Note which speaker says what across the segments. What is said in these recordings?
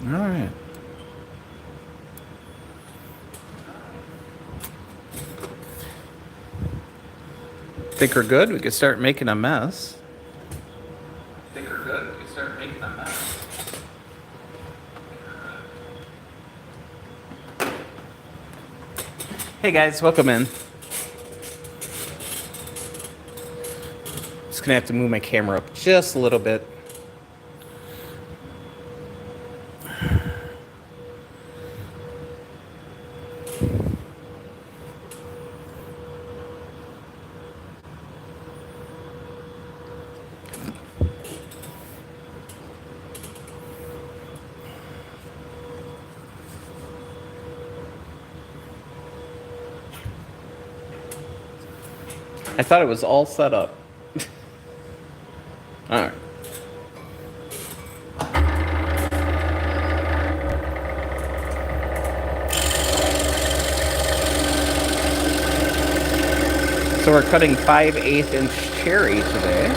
Speaker 1: All right. Think we're good? We could start making a mess.
Speaker 2: Think we're good? We can start making a mess.
Speaker 1: Hey guys, welcome in. Just gonna have to move my camera up just a little bit. I thought it was all set up. All right. So we're cutting 5/8 inch cherry today.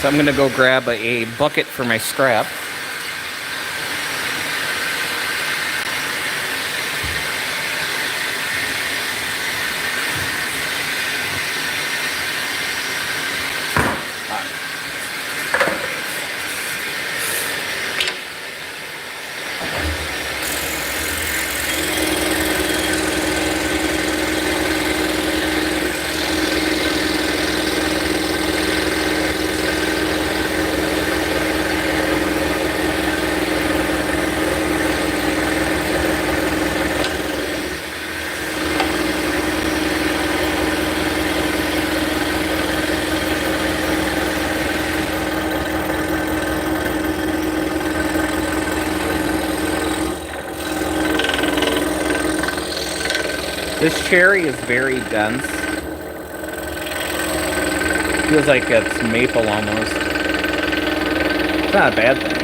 Speaker 1: So I'm gonna go grab a bucket for my scrap. This cherry is very dense. Feels like it's maple almost. It's not a bad thing.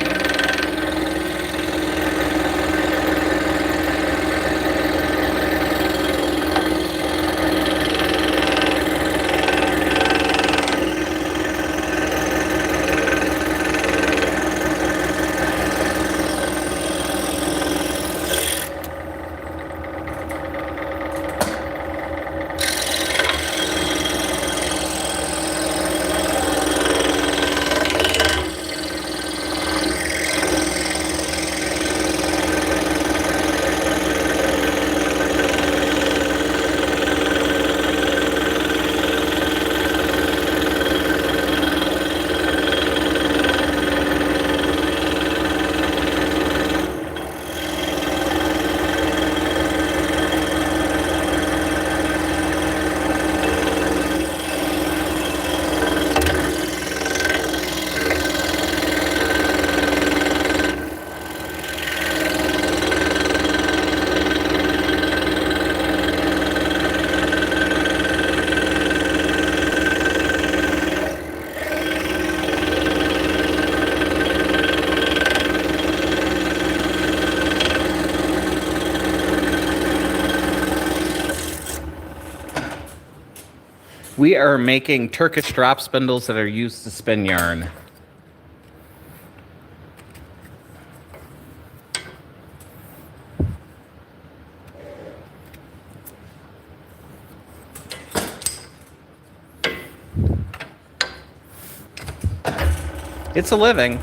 Speaker 1: We are making Turkish drop spindles that are used to spin yarn. It's a living.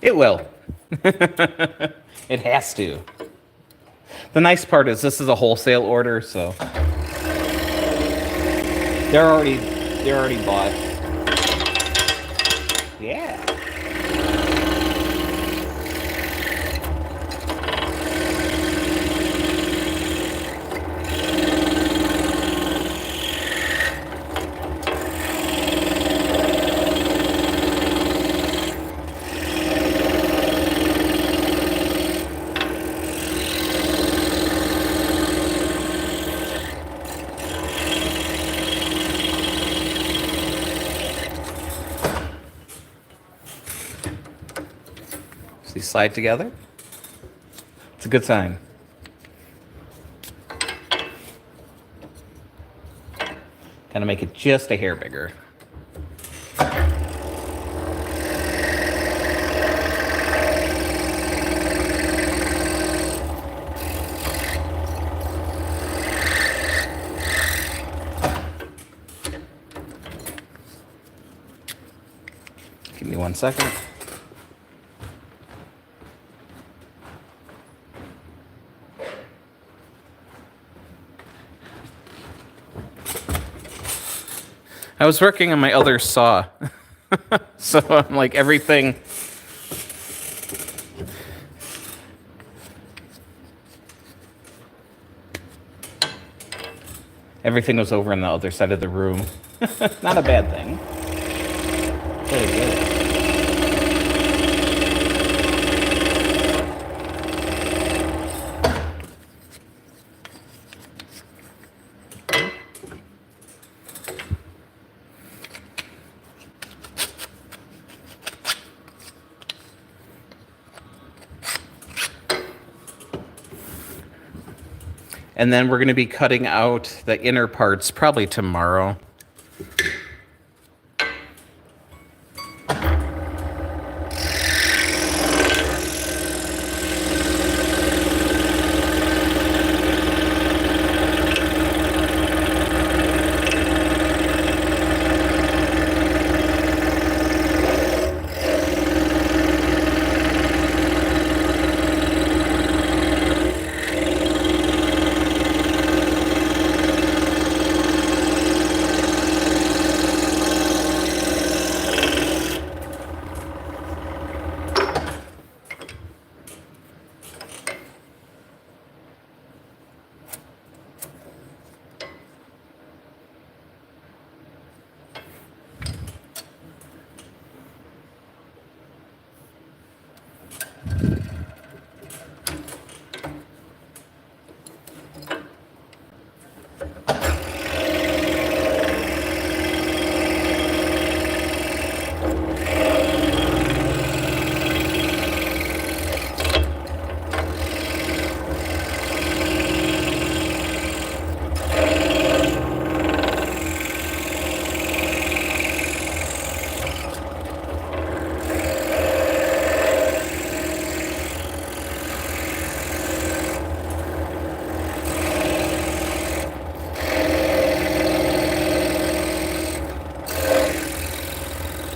Speaker 1: It will. It has to. The nice part is this is a wholesale order, so they're already bought. Yeah. See, slide together. It's a good sign. Gonna make it just a hair bigger. Give me 1 second. I was working on my other saw. So I'm like everything was over on the other side of the room. Not a bad thing. Very good. And then we're going to be cutting out the inner parts probably tomorrow.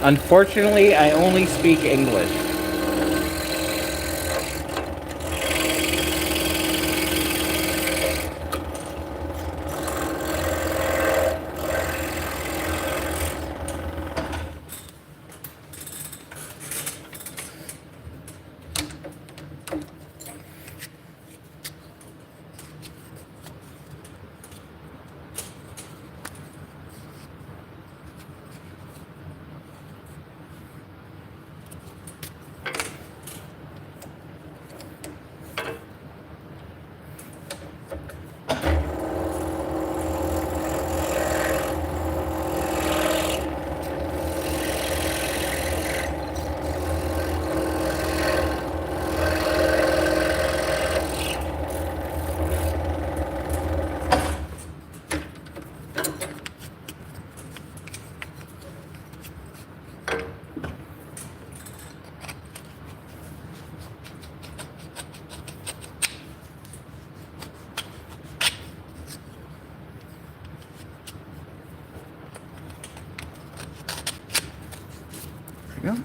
Speaker 1: Unfortunately, I only speak English. we go.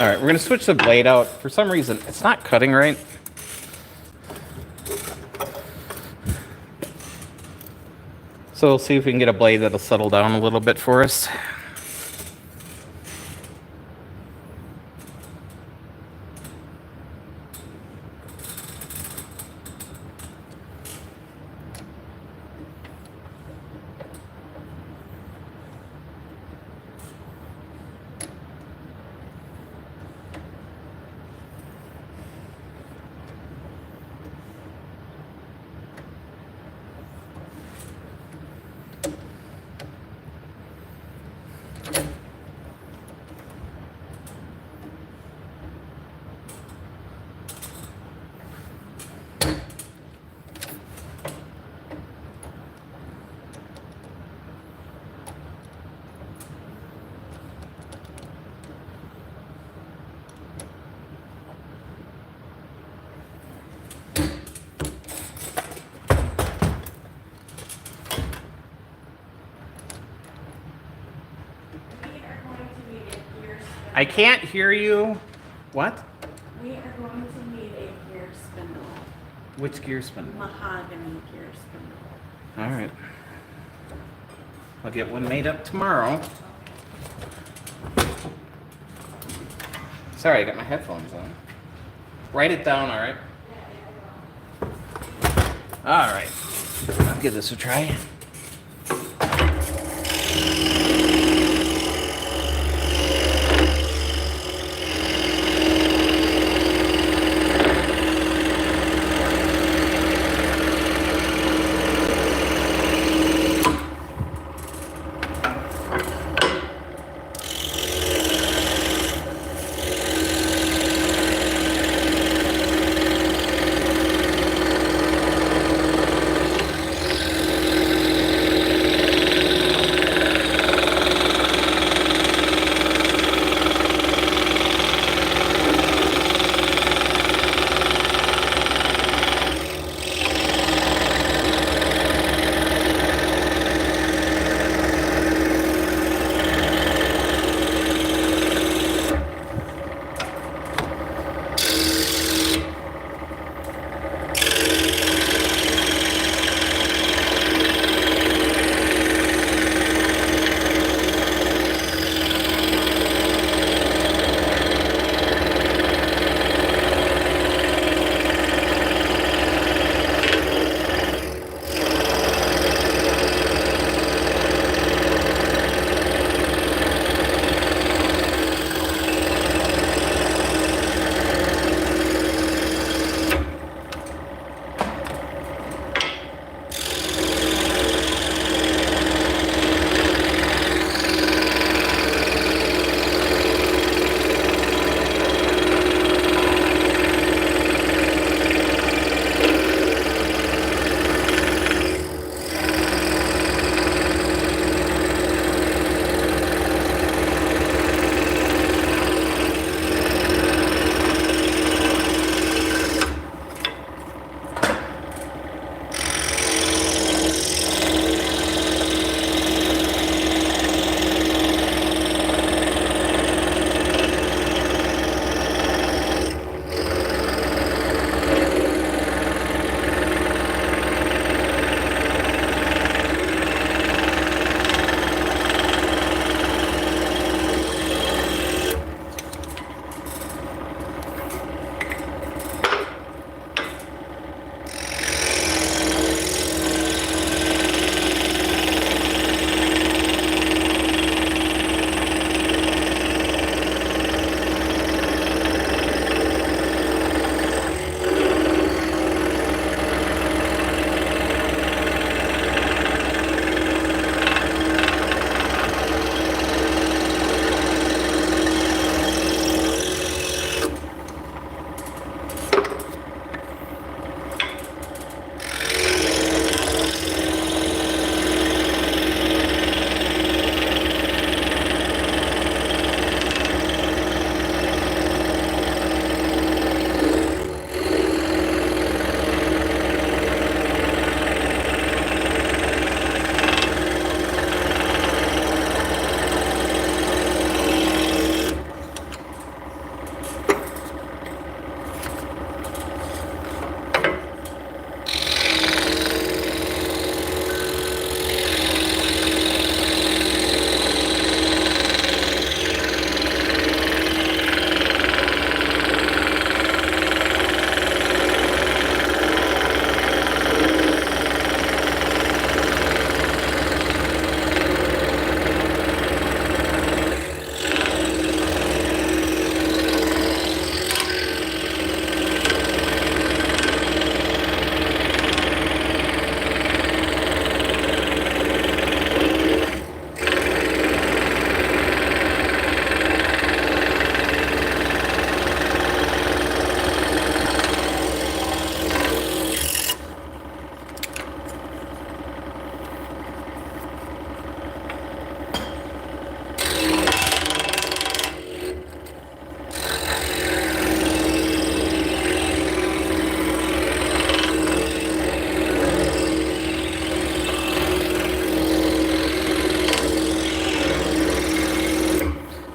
Speaker 1: All right, we're going to switch the blade out. For some reason, it's not cutting right. So we'll see if we can get a blade that'll settle down a little bit for us. I can't hear you. What?
Speaker 3: We are going to need a gear spindle.
Speaker 1: Which gear spindle?
Speaker 3: Mahogany gear spindle.
Speaker 1: All right. I'll get one made up tomorrow. Sorry, I got my headphones on. Write it down, all right? All right. I'll give this a try.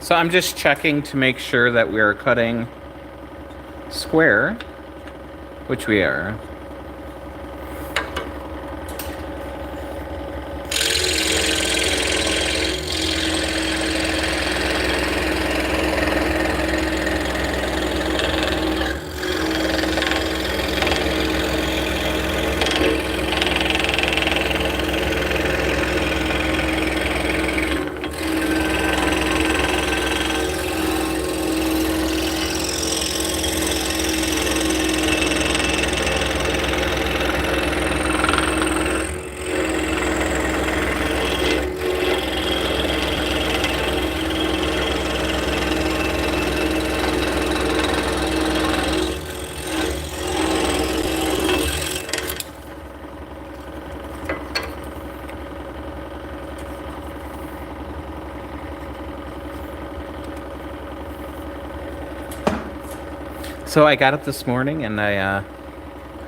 Speaker 1: So I'm just checking to make sure that we are cutting square, which we are. So I got up this morning and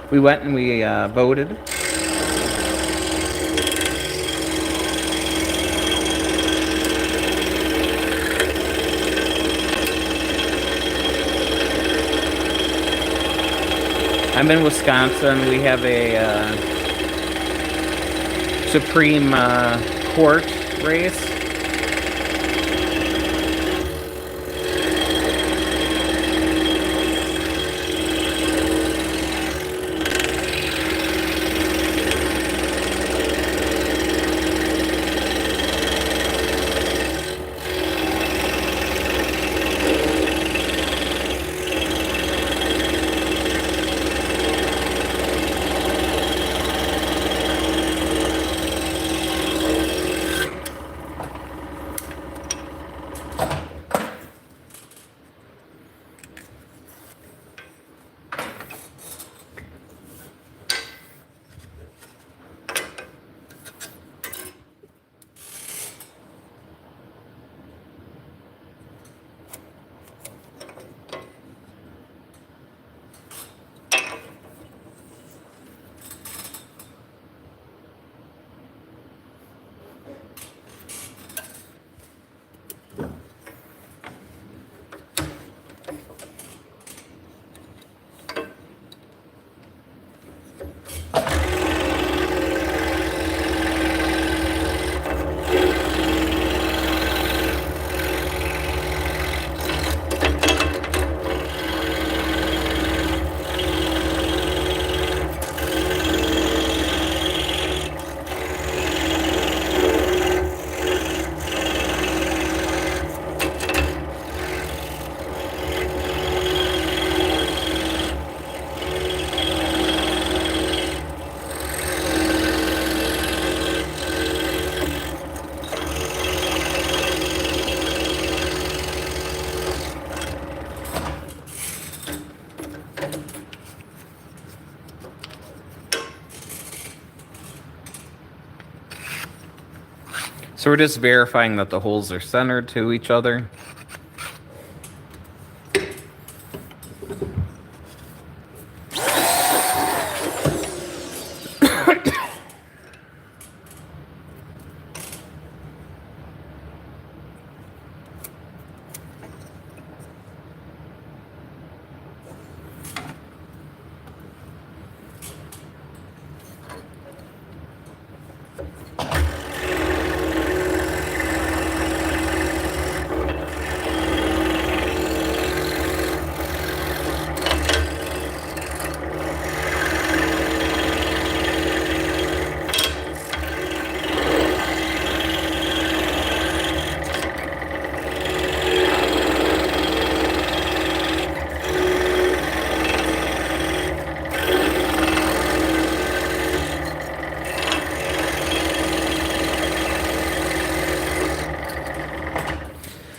Speaker 1: we went and we voted. I'm in Wisconsin. We have a Supreme Court race. So we're just verifying that the holes are centered to each other.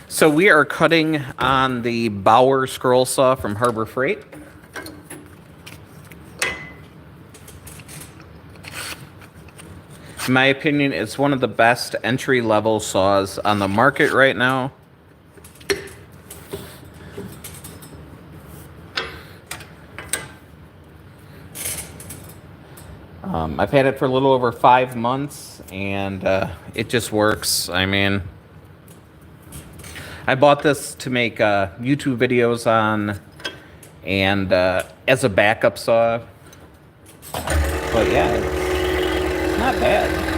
Speaker 1: So we are cutting on the Bauer scroll saw from Harbor Freight. In my opinion, it's one of the best entry-level saws on the market right now. I've had it for a little over 5 months, and it just works. I mean, I bought this to make YouTube videos on, and as a backup saw. But yeah, it's not bad.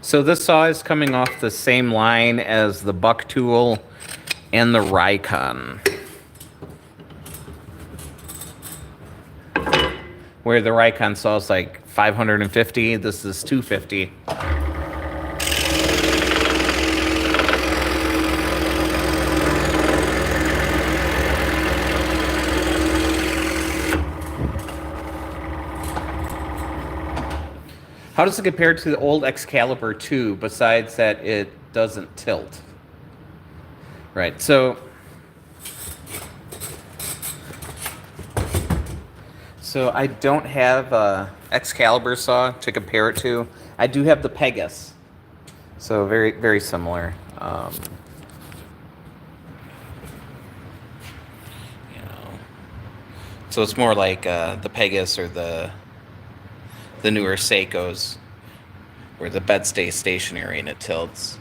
Speaker 1: So this saw is coming off the same line as the Buck tool and the Rikon, where the Rikon saw is like 550. This is 250. How does it compare to the old Excalibur 2, besides that it doesn't tilt? Right, so I don't have a Excalibur saw to compare it to. I do have the Pegasus, so very, very similar. You know, so it's more like the Pegasus or the newer Seikos, where the bed stays stationary and it tilts.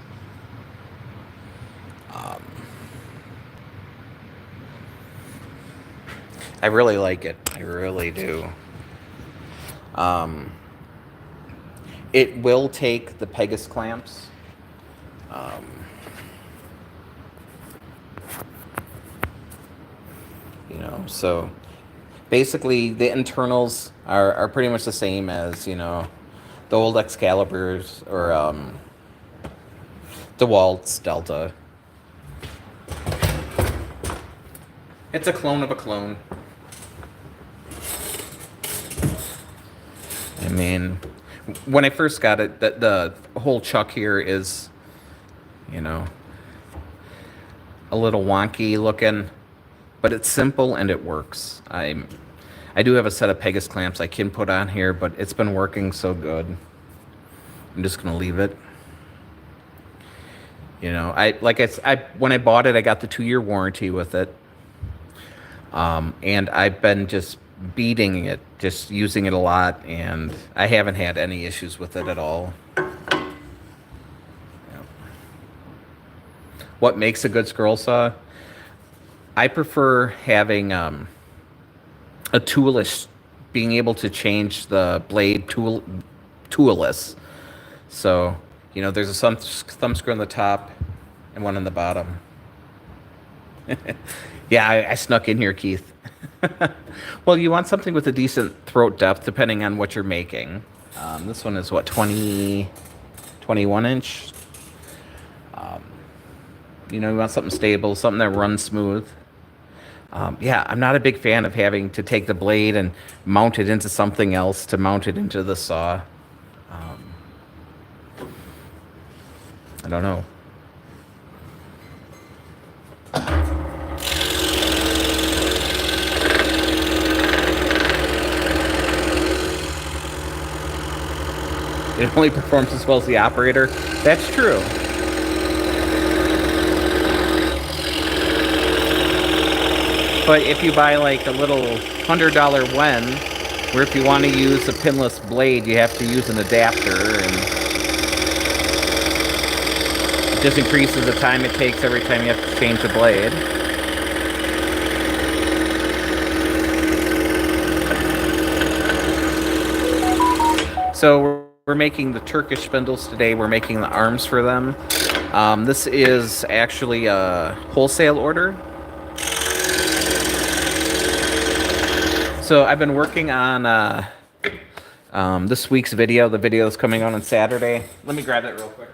Speaker 1: I really like it. I really do. It will take the Pegasus clamps. You know, so basically the internals are pretty much the same as, you know, the old Excaliburs or DeWalt's Delta. It's a clone of a clone. I mean, when I first got it, the whole chuck here is, you know, a little wonky looking, but it's simple and it works. I do have a set of Pegasus clamps I can put on here, but it's been working so good. I'm just gonna leave it. You know, I when I bought it, I got the 2-year warranty with it, and I've been just beating it, just using it a lot, and I haven't had any issues with it at all. What makes a good scroll saw? I prefer having a toolless, being able to change the blade toolless. So, you know, there's a thumb screw on the top and one on the bottom. Yeah, I snuck in here, Keith. Well, you want something with a decent throat depth, depending on what you're making. This one is what, 21 inch? You know, you want something stable, something that runs smooth. Yeah, I'm not a big fan of having to take the blade and mount it into something else to mount it into the saw. I don't know. It only performs as well as the operator. That's true. But if you buy like a little $100 Wen, where if you want to use a pinless blade, you have to use an adapter, and it just increases the time it takes every time you have to change the blade. So we're making the Turkish spindles today. We're making the arms for them. This is actually a wholesale order. So I've been working on this week's video. The video is coming out on Saturday. Let me grab it real quick.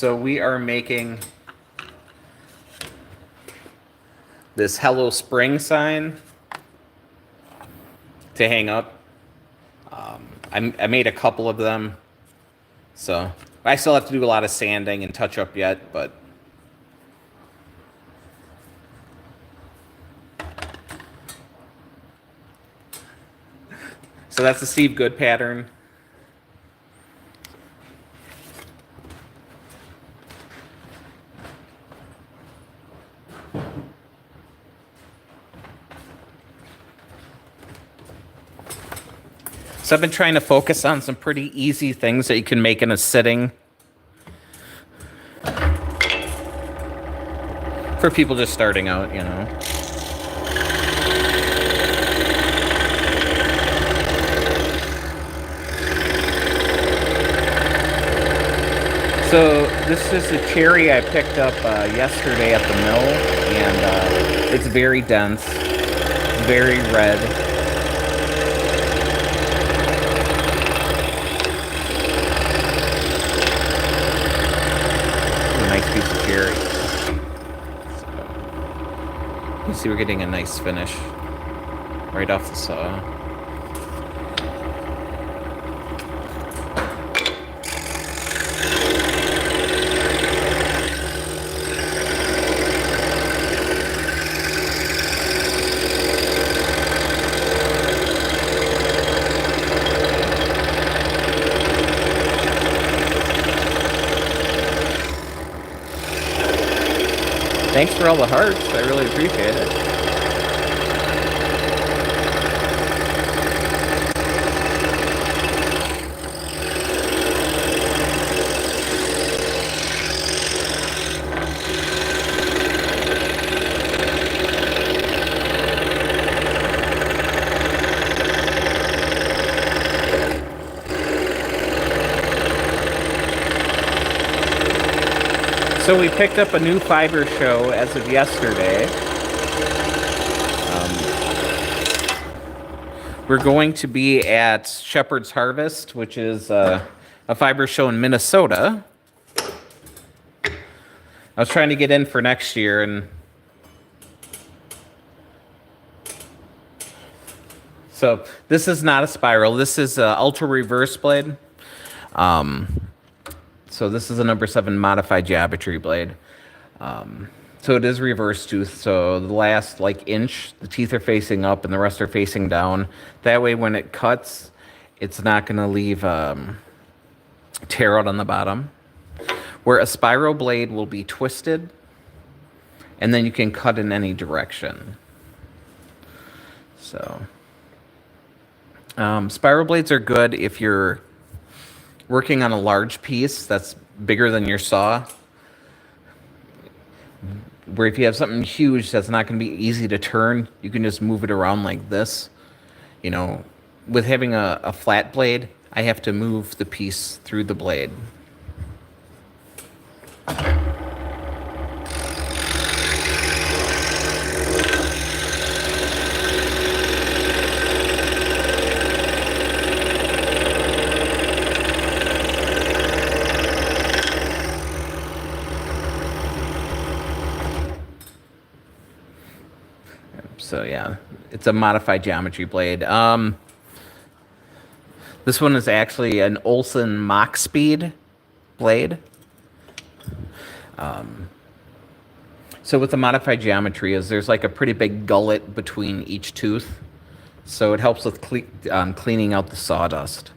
Speaker 1: So we are making this Hello Spring sign to hang up. I made a couple of them, so I still have to do a lot of sanding and touch up yet, but so that's the Steve Good pattern. So I've been trying to focus on some pretty easy things that you can make in a sitting for people just starting out, you know. So this is a cherry I picked up yesterday at the mill, and it's very dense, very red. Nice piece of cherry. So, you see we're getting a nice finish right off the saw. Thanks for all the hearts. I really appreciate it. So we picked up a new fiber show as of yesterday. We're going to be at Shepherd's Harvest, which is a fiber show in Minnesota. I was trying to get in for next year, and so this is not a spiral. This is an ultra reverse blade. So this is a number 7 modified geometry blade. So it is reverse tooth. So the last inch, the teeth are facing up and the rest are facing down. That way when it cuts, it's not going to leave tear out on the bottom. Where a spiral blade will be twisted and then you can cut in any direction. So spiral blades are good if you're working on a large piece that's bigger than your saw, where if you have something huge that's not going to be easy to turn, you can just move it around like this. You know, with having a flat blade, I have to move the piece through the blade. So yeah, it's a modified geometry blade. This one is actually an Olsen Mach Speed blade. So with the modified geometry is there's like a pretty big gullet between each tooth. So it helps with cleaning out the sawdust.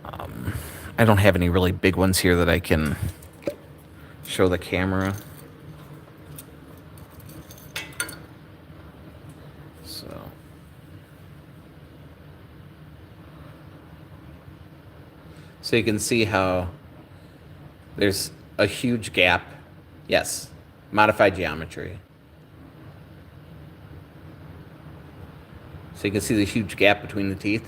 Speaker 1: I don't have any really big ones here that I can show the camera. So you can see how there's a huge gap. Yes, modified geometry. So you can see the huge gap between the teeth.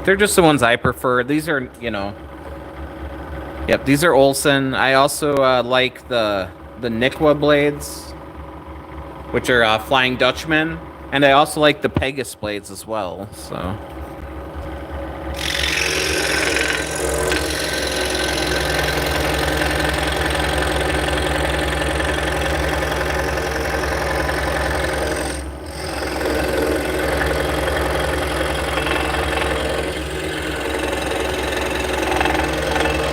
Speaker 1: They're just the ones I prefer. These are, you know, yep, these are Olson. I also like the Nikwa blades, which are Flying Dutchman, and I also like the Pegasus blades as well. So.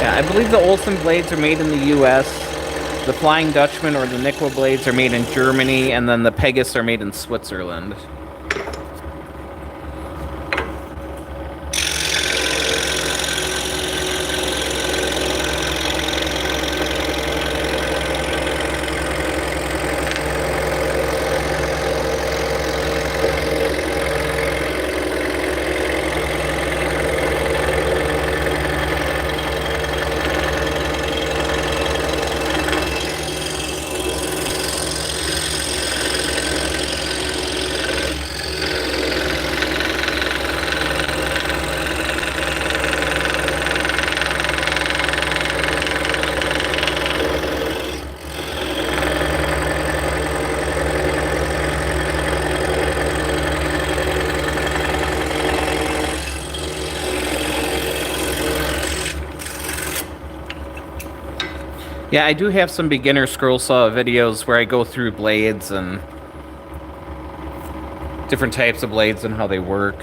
Speaker 1: I believe the Olson blades are made in the U.S., the Flying Dutchman or the Nikwa blades are made in Germany, and then the Pegasus are made in Switzerland. Yeah, I do have some beginner scroll saw videos where I go through blades and different types of blades and how they work.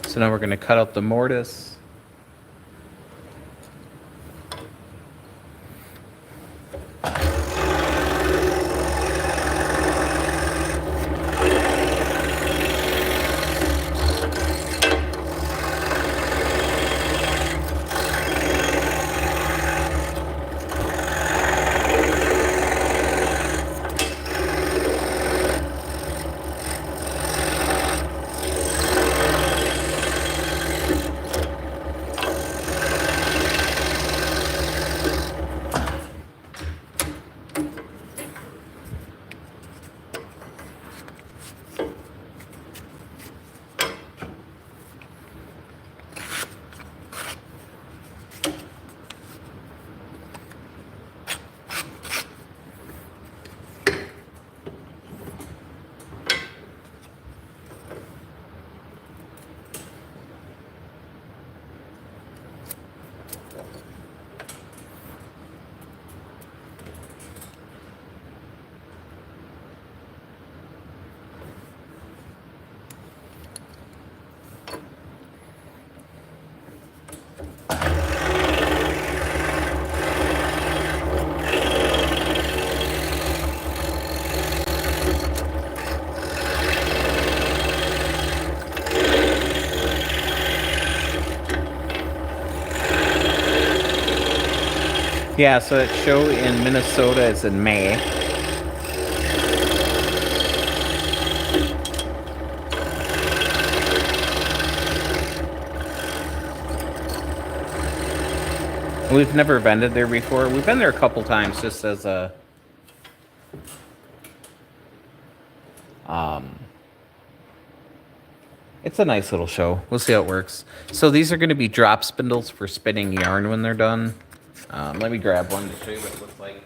Speaker 1: So now we're going to cut out the mortise. Yeah, so that show in Minnesota is in May. We've never vended there before. We've been there a couple times just as a it's a nice little show. We'll see how it works. So these are going to be drop spindles for spinning yarn when they're done. Let me grab one to show you what it looks like.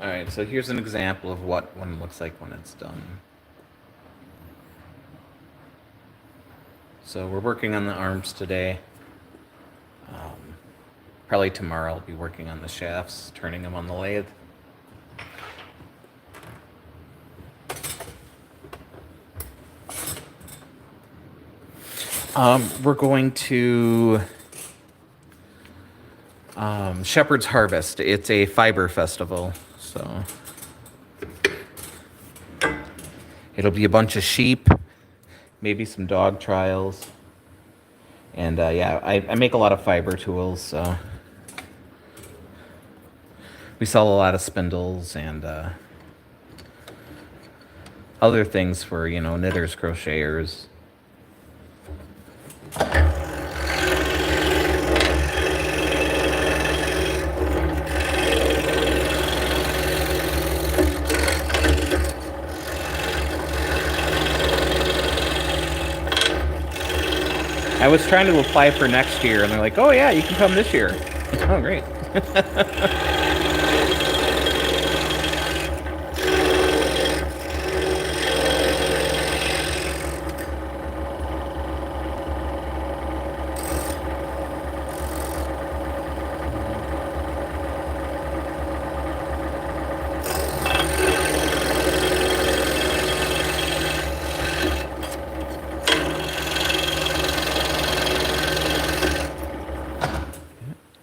Speaker 1: Alright, so here's an example of what one looks like when it's done. So we're working on the arms today. Probably tomorrow I'll be working on the shafts, turning them on the lathe. We're going to Shepherd's Harvest. It's a fiber festival, so it'll be a bunch of sheep, maybe some dog trials, and yeah, I make a lot of fiber tools, so we sell a lot of spindles and other things for, you know, knitters, crocheters. I was trying to apply for next year, and they're like, oh yeah, you can come this year. Oh, great.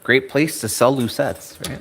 Speaker 1: Great place to sell lucets, right?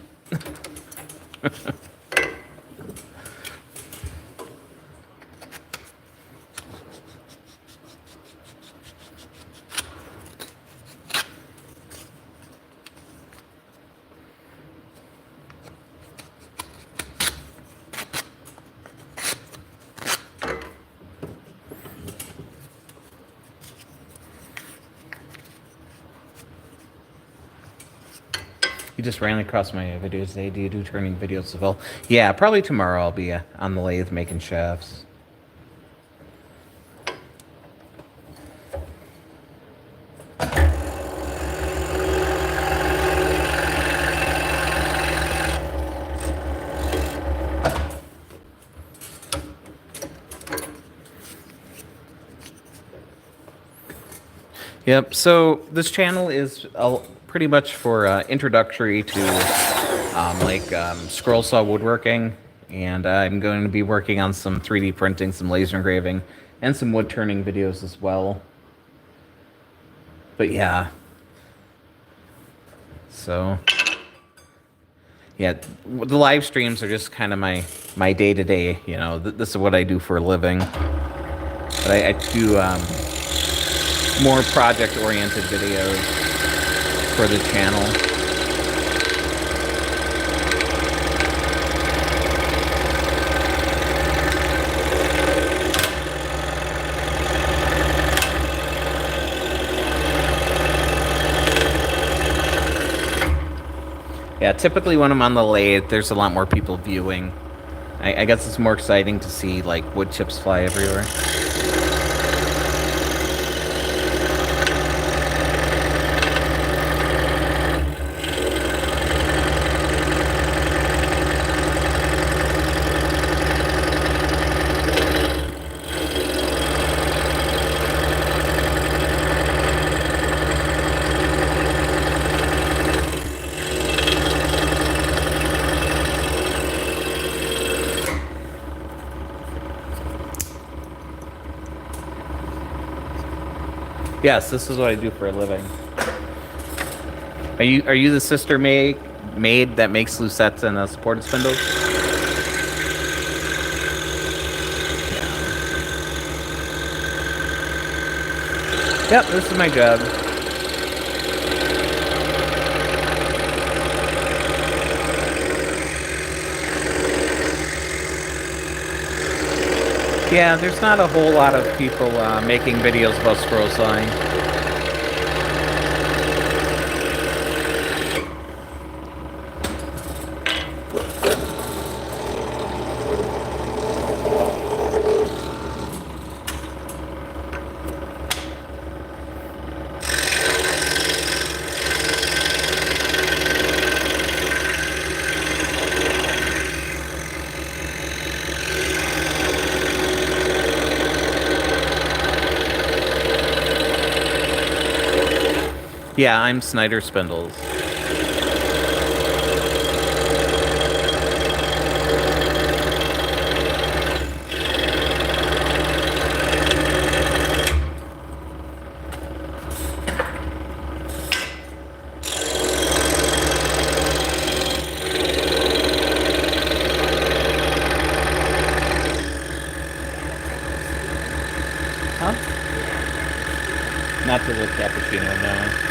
Speaker 1: You just ran across my videos today. Do you do turning videos as well? Yeah, probably tomorrow I'll be on the lathe making shafts. Yep, so this channel is pretty much for introductory to scroll saw woodworking, and I'm going to be working on some 3D printing, some laser engraving, and some wood turning videos as well. But yeah, so yeah, the live streams are just kind of my day-to-day, you know, this is what I do for a living. But I do more project-oriented videos for the channel. Yeah, typically when I'm on the lathe, there's a lot more people viewing. I guess it's more exciting to see, like, wood chips fly everywhere. Yes, this is what I do for a living. Are you the sister maid that makes lucettes and supported spindles? Yep, this is my job. Yeah, there's not a whole lot of people making videos about scroll sawing. Yeah, I'm Snyder Spindles. Huh? Not to the cappuccino, no.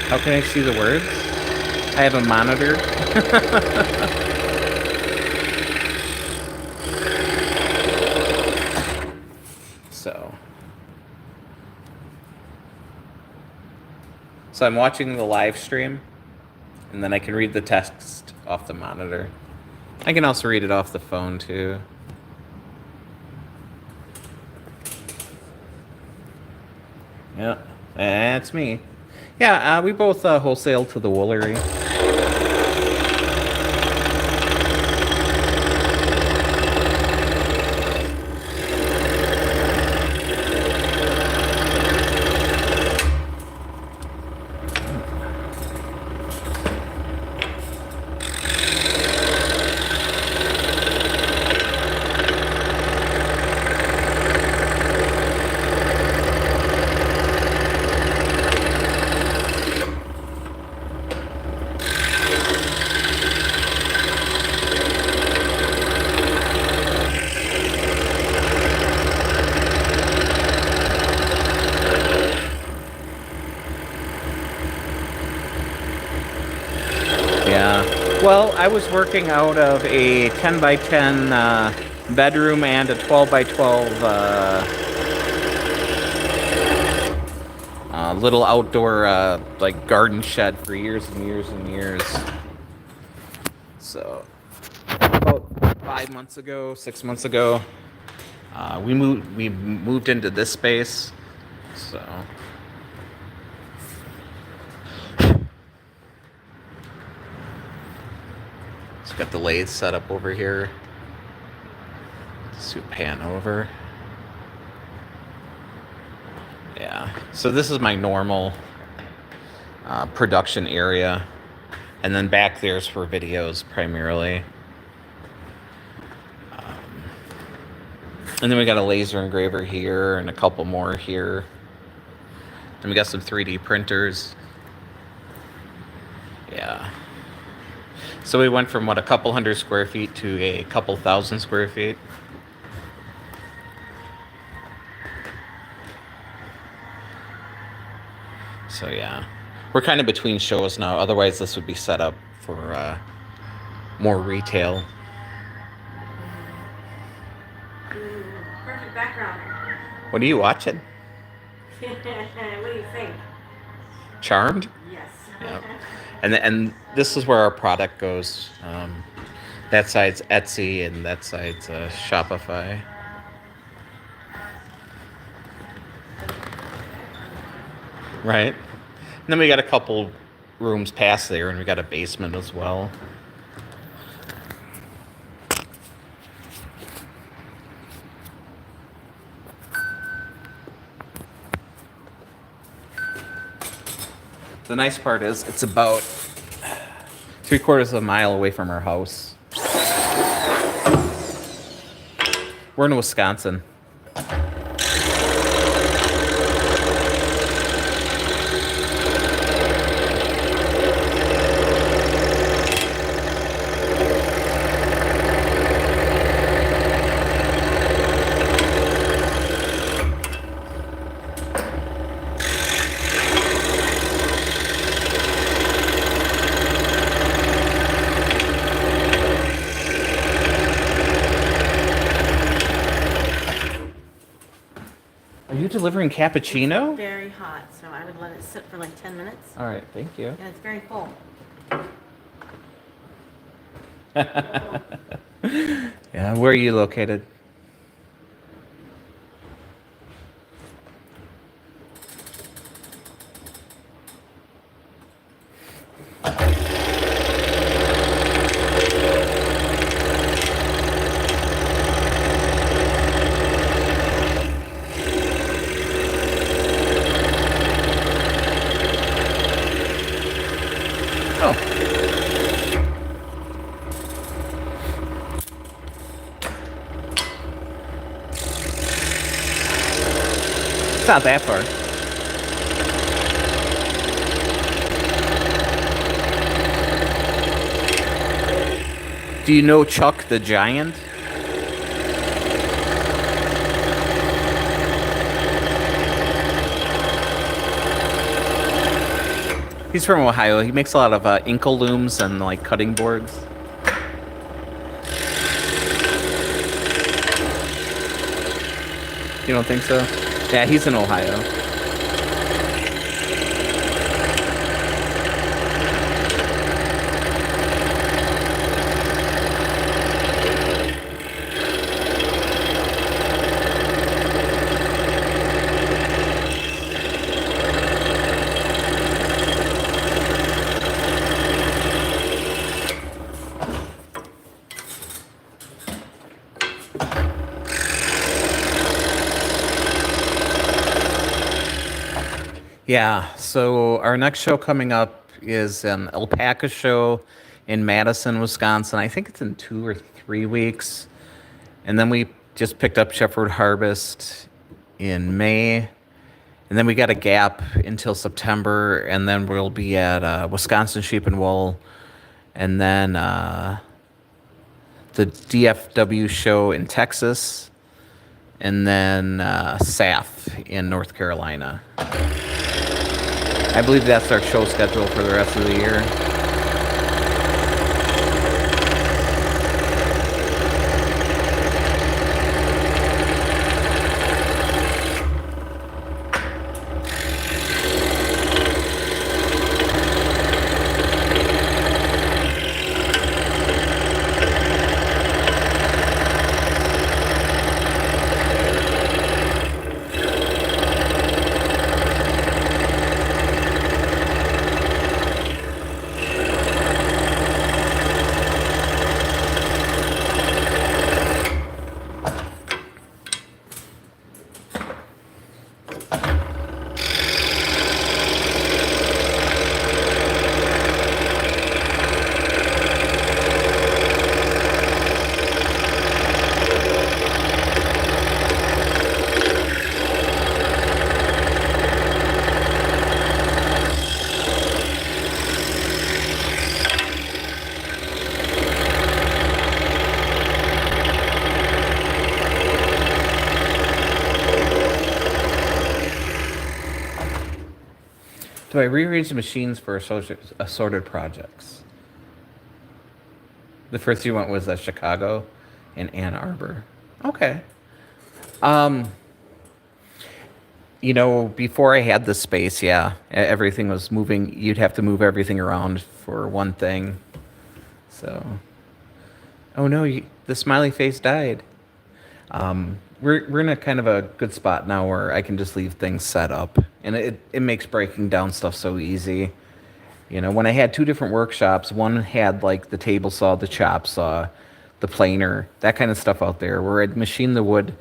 Speaker 1: How can I see the words? I have a monitor. So I'm watching the live stream, and then I can read the text off the monitor. I can also read it off the phone too. Yeah, that's me. Yeah, we both wholesale to the woolery. Yeah. Well, I was working out of a 10 by 10 bedroom and a 12 by 12 little outdoor like garden shed for years and years and years. So about 5 months ago, 6 months ago, we moved into this space. So. It's got the lathe set up over here. Just pan over. Yeah. So this is my normal production area, and then back there's for videos primarily. And then we got a laser engraver here and a couple more here. And we got some 3D printers. Yeah. So we went from, what, a couple hundred square feet to a couple thousand square feet. So yeah, we're kind of between shows now. Otherwise, this would be set up for more retail.
Speaker 3: Perfect background.
Speaker 1: What are you watching?
Speaker 3: What do you think?
Speaker 1: Charmed?
Speaker 3: Yes.
Speaker 1: Yep. And this is where our product goes. That side's Etsy and that side's Shopify. Right. And then we got a couple rooms past there, and we got a basement as well. The nice part is it's about 3/4 of a mile away from our house. We're in Wisconsin. Are you delivering cappuccino?
Speaker 3: Very hot, so I would let it sit for like 10 minutes.
Speaker 1: All right, thank you.
Speaker 3: And it's very full.
Speaker 1: Yeah, where are you located? Oh. It's not that far. Do you know Chuck the Giant? He's from Ohio. He makes a lot of inkle looms and like cutting boards. You don't think so? Yeah, he's in Ohio. Yeah, so our next show coming up is an alpaca show in Madison, Wisconsin. I think it's in 2 or 3 weeks. And then we just picked up Shepherd Harvest in May. And then we got a gap until September. And then we'll be at Wisconsin Sheep and Wool. And then the DFW show in Texas. And then SAF in North Carolina. I believe that's our show schedule for the rest of the year. Do I rearrange the machines for assorted projects? The first you went was Chicago and Ann Arbor. Okay. Before I had the space, yeah, everything was moving. You'd have to move everything around for one thing. So, oh no, the smiley face died. We're in a kind of a good spot now where I can just leave things set up, and it makes breaking down stuff so easy. When I had 2 different workshops, one had like the table saw, the chop saw, the planer, that kind of stuff out there, where I'd machine the wood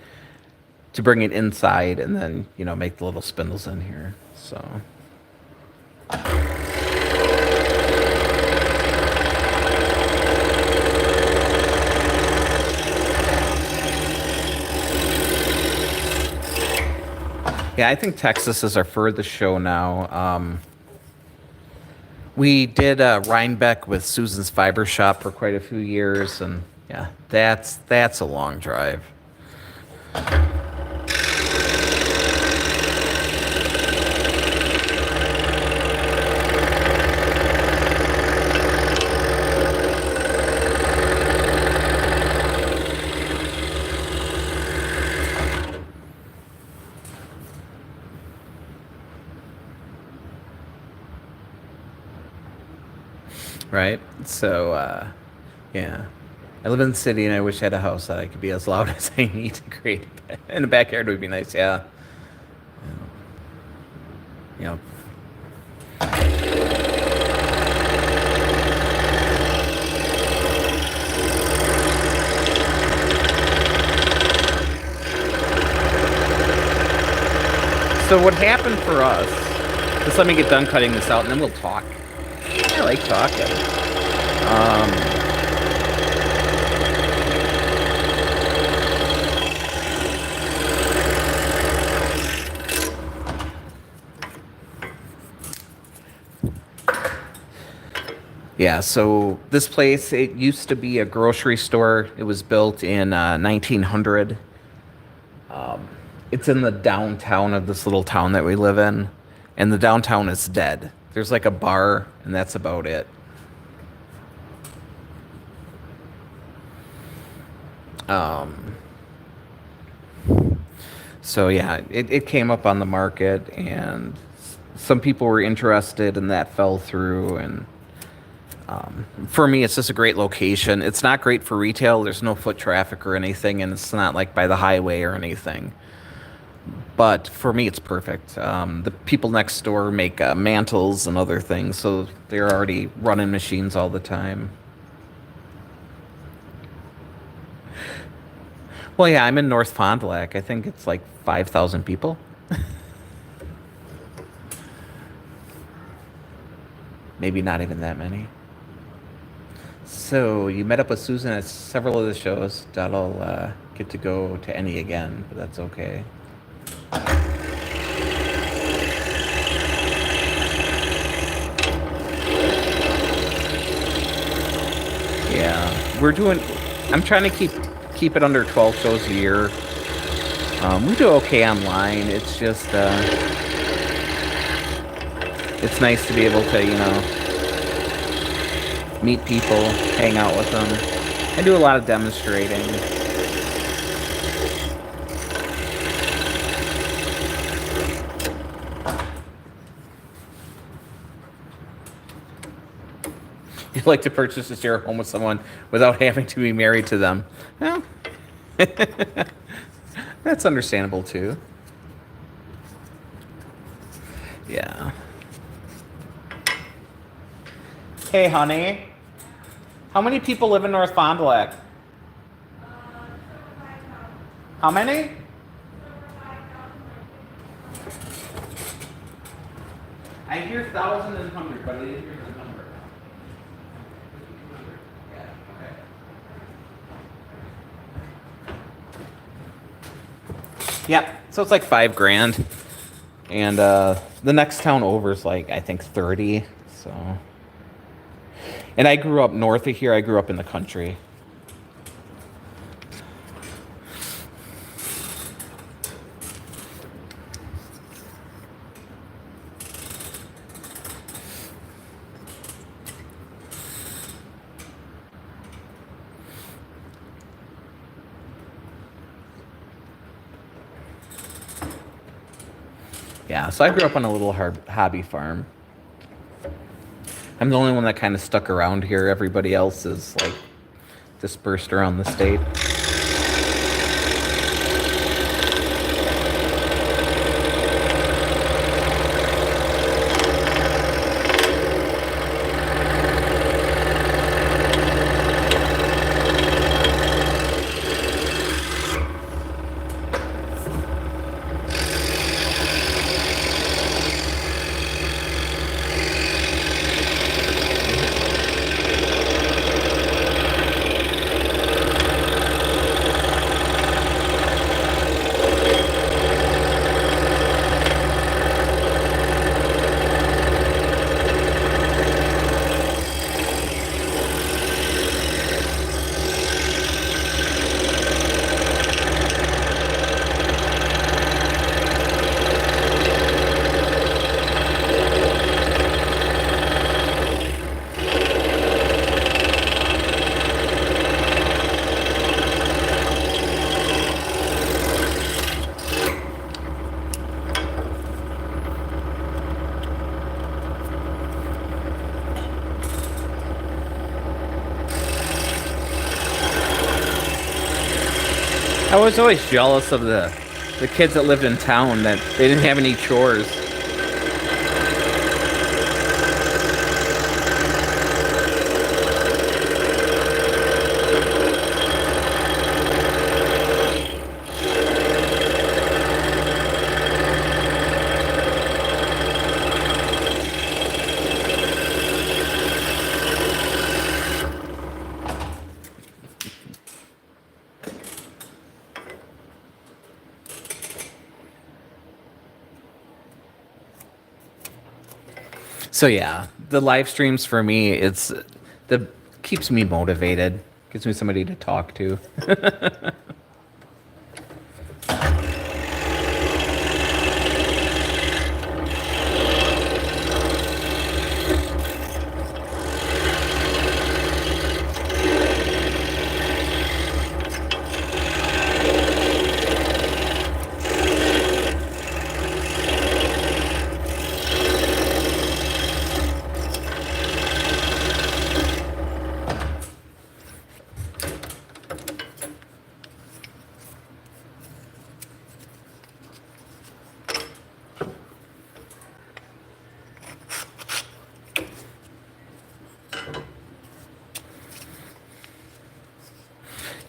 Speaker 1: to bring it inside and then, make the little spindles in here. So Yeah, I think Texas is our furthest show now. We did Rhinebeck with Susan's Fiber Shop for quite a few years, and yeah, that's a long drive. Right? So, yeah. I live in the city and I wish I had a house that I could be as loud as I need to create. In the backyard would be nice, yeah. Yeah. So what happened for us, just let me get done cutting this out and then we'll talk. I like talking. Yeah, so this place, it used to be a grocery store. It was built in 1900. It's in the downtown of this little town that we live in, and the downtown is dead. There's like a bar, and that's about it. So yeah, it came up on the market, and some people were interested, and that fell through. And for me, it's just a great location. It's not great for retail. There's no foot traffic or anything, and it's not like by the highway or anything. But for me, it's perfect. The people next door make mantles and other things, so they're already running machines all the time. Well, yeah, I'm in North Fond du Lac. I think it's like 5,000 people. Maybe not even that many. So you met up with Susan at several of the shows. Doubt I'll get to go to any again, but that's okay. Yeah, I'm trying to keep it under 12 shows a year. We do okay online. It's just, it's nice to be able to, meet people, hang out with them. I do a lot of demonstrating. You'd like to purchase a share home with someone without having to be married to them. Well, that's understandable too. Yeah. Hey, honey. How many people live in North Fond du Lac? How many? I hear 1,000 and 100, but I didn't hear the number. Yep. So it's like $5,000, and the next town over is like I think 30. So, and I grew up north of here. I grew up in the country. Yeah, so I grew up on a little hobby farm. I'm the only one that kind of stuck around here. Everybody else is like dispersed around the state. I was always jealous of the kids that lived in town that they didn't have any chores. So yeah, the live streams for me, it's the keeps me motivated, gives me somebody to talk to.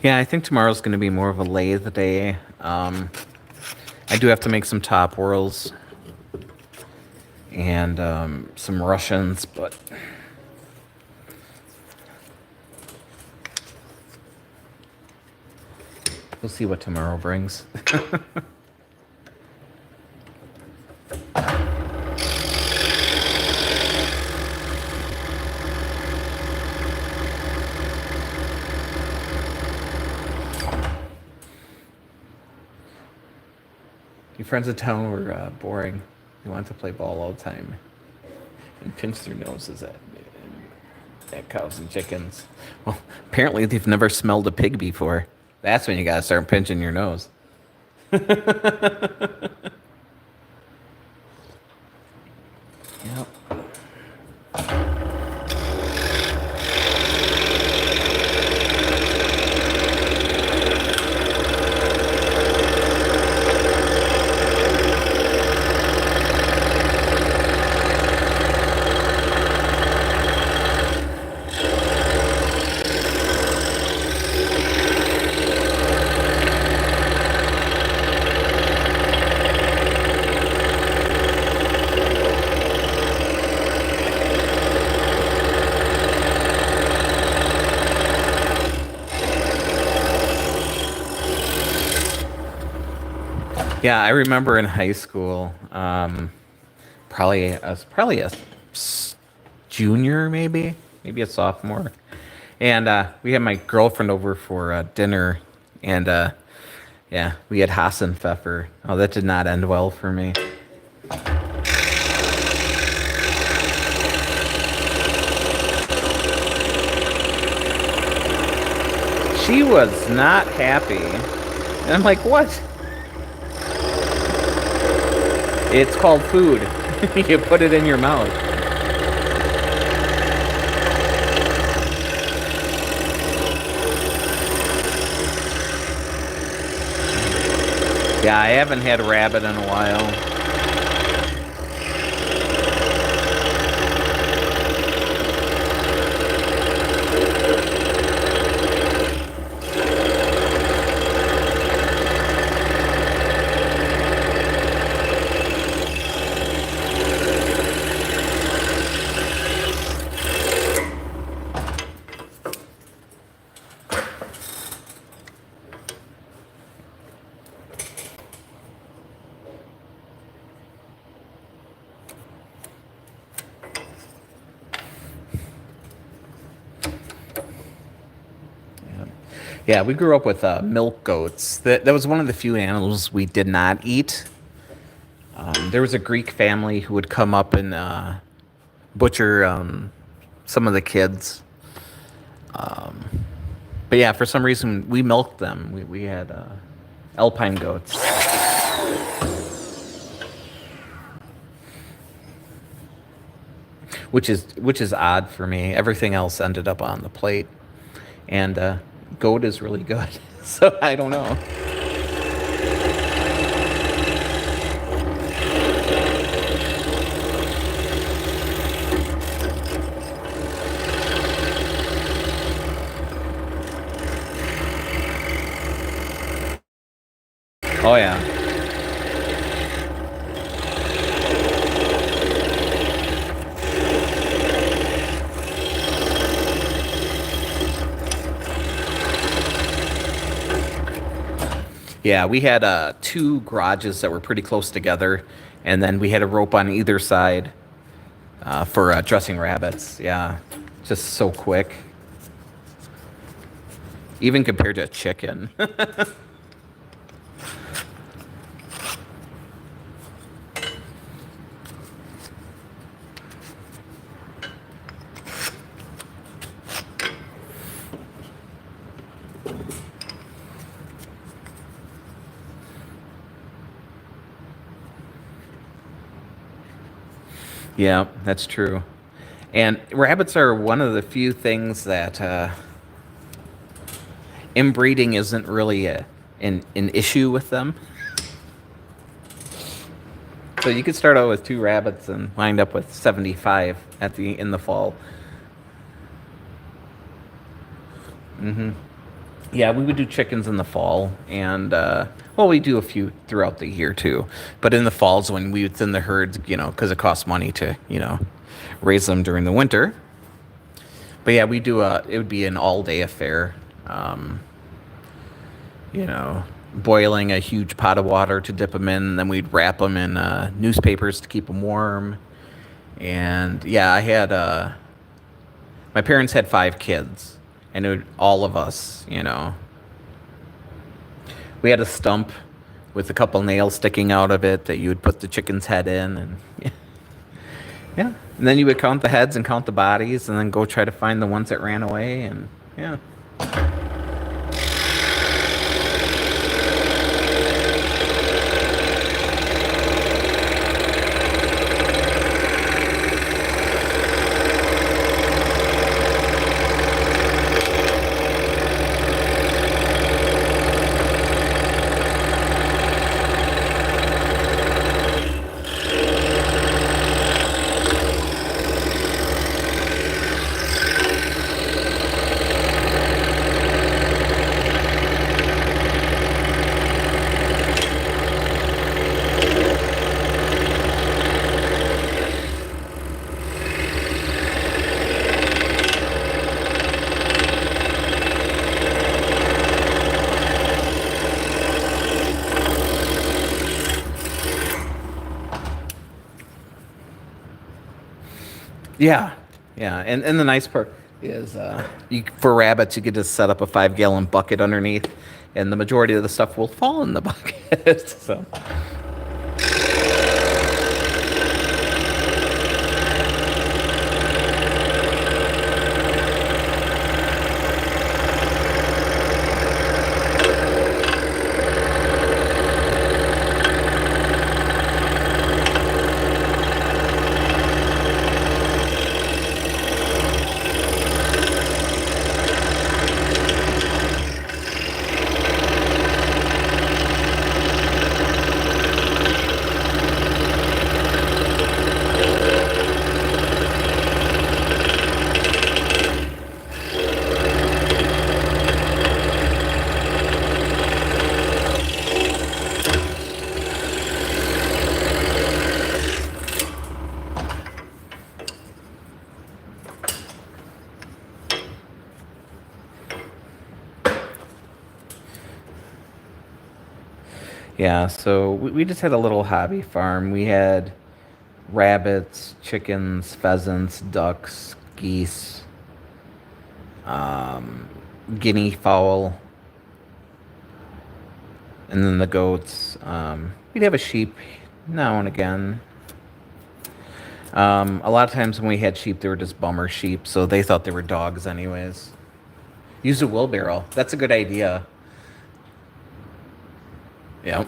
Speaker 1: Yeah, I think tomorrow's going to be more of a lathe day. I do have to make some top whirls and some Russians, but we'll see what tomorrow brings. Your friends in town were boring. They wanted to play ball all the time and pinch their noses at cows and chickens. Well, apparently they've never smelled a pig before. That's when you gotta start pinching your nose. Yep. Yeah, I remember in high school, probably a junior, maybe a sophomore, and we had my girlfriend over for dinner, and yeah, we had Hassenpfeffer. Oh, that did not end well for me. She was not happy, and I'm like, what? It's called food. You put it in your mouth. Yeah, I haven't had rabbit in a while. Yeah, we grew up with milk goats. That was one of the few animals we did not eat. There was a Greek family who would come up and butcher some of the kids. But yeah, for some reason, we milked them. We had alpine goats. Which is odd for me. Everything else ended up on the plate. And goat is really good. So I don't know. Oh yeah. Yeah, we had two garages that were pretty close together, and then we had a rope on either side for dressing rabbits. Yeah, just so quick, even compared to a chicken. Yeah, that's true. And rabbits are one of the few things that inbreeding isn't really an issue with them. So you could start out with 2 rabbits and wind up with 75 in the fall. Yeah, we would do chickens in the fall, and well, we do a few throughout the year too. But in the falls, when we would thin the herds, because it costs money to, raise them during the winter. But yeah, we do it would be an all-day affair. Boiling a huge pot of water to dip them in, and then we'd wrap them in newspapers to keep them warm. And yeah, my parents had 5 kids, and all of us, we had a stump with a couple nails sticking out of it that you would put the chicken's head in, and yeah. And then you would count the heads and count the bodies, and then go try to find the ones that ran away, and yeah. Yeah, yeah, and the nice part is for rabbits you could just set up a 5-gallon bucket underneath, and the majority of the stuff will fall in the bucket. So. Yeah, so we just had a little hobby farm. We had rabbits, chickens, pheasants, ducks, geese, guinea fowl, and then the goats. We'd have a sheep now and again. A lot of times when we had sheep, they were just bummer sheep, so they thought they were dogs anyways. Use a wheelbarrow. That's a good idea. Yep.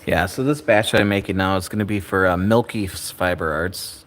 Speaker 1: Yeah, so this batch that I'm making now is going to be for Milky's Fiber Arts.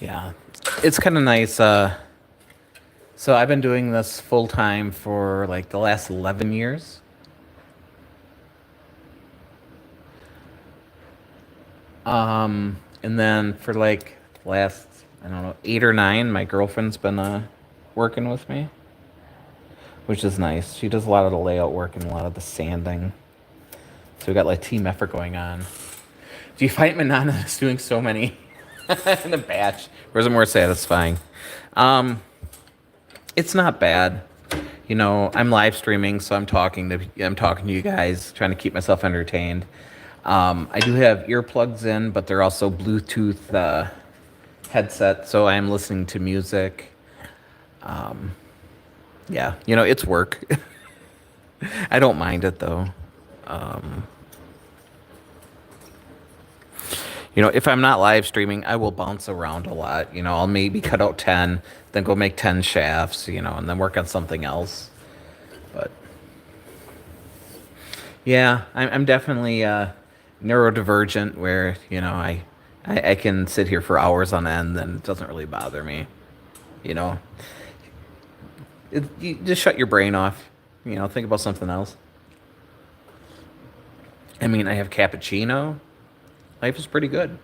Speaker 1: Yeah, it's kind of nice. So I've been doing this full time for like the last 11 years. And then for like last, I don't know, 8 or 9, my girlfriend's been working with me, which is nice. She does a lot of the layout work and a lot of the sanding. So we got like team effort going on. Do you find monotonous doing so many in a batch? Or is it more satisfying? It's not bad. You know, I'm live streaming, so I'm talking to you guys, trying to keep myself entertained. I do have earplugs in, but they're also Bluetooth headset, so I'm listening to music. Yeah, you know, it's work. I don't mind it though. You know, if I'm not live streaming, I will bounce around a lot. You know, I'll maybe cut out 10, then go make 10 shafts, you know, and then work on something else. But yeah, I'm definitely neurodivergent where, you know, I can sit here for hours on end and it doesn't really bother me. You know, you just shut your brain off, you know, think about something else. I mean, I have cappuccino. Life is pretty good.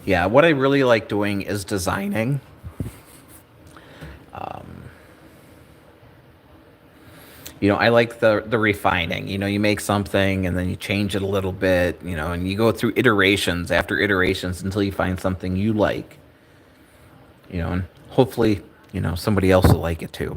Speaker 1: Yeah, what I really like doing is designing. You know, I like the refining. You know, you make something and then you change it a little bit, you know, and you go through iterations after iterations until you find something you like. You know, and hopefully, you know, somebody else will like it too.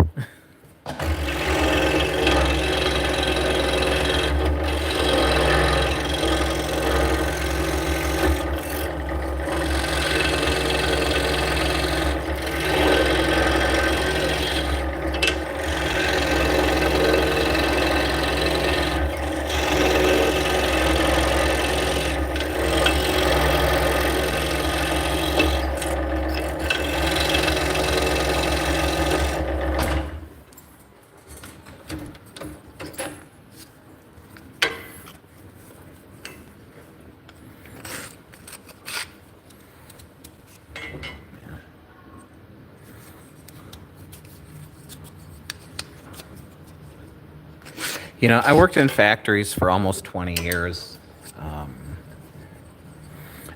Speaker 1: You know, I worked in factories for almost 20 years.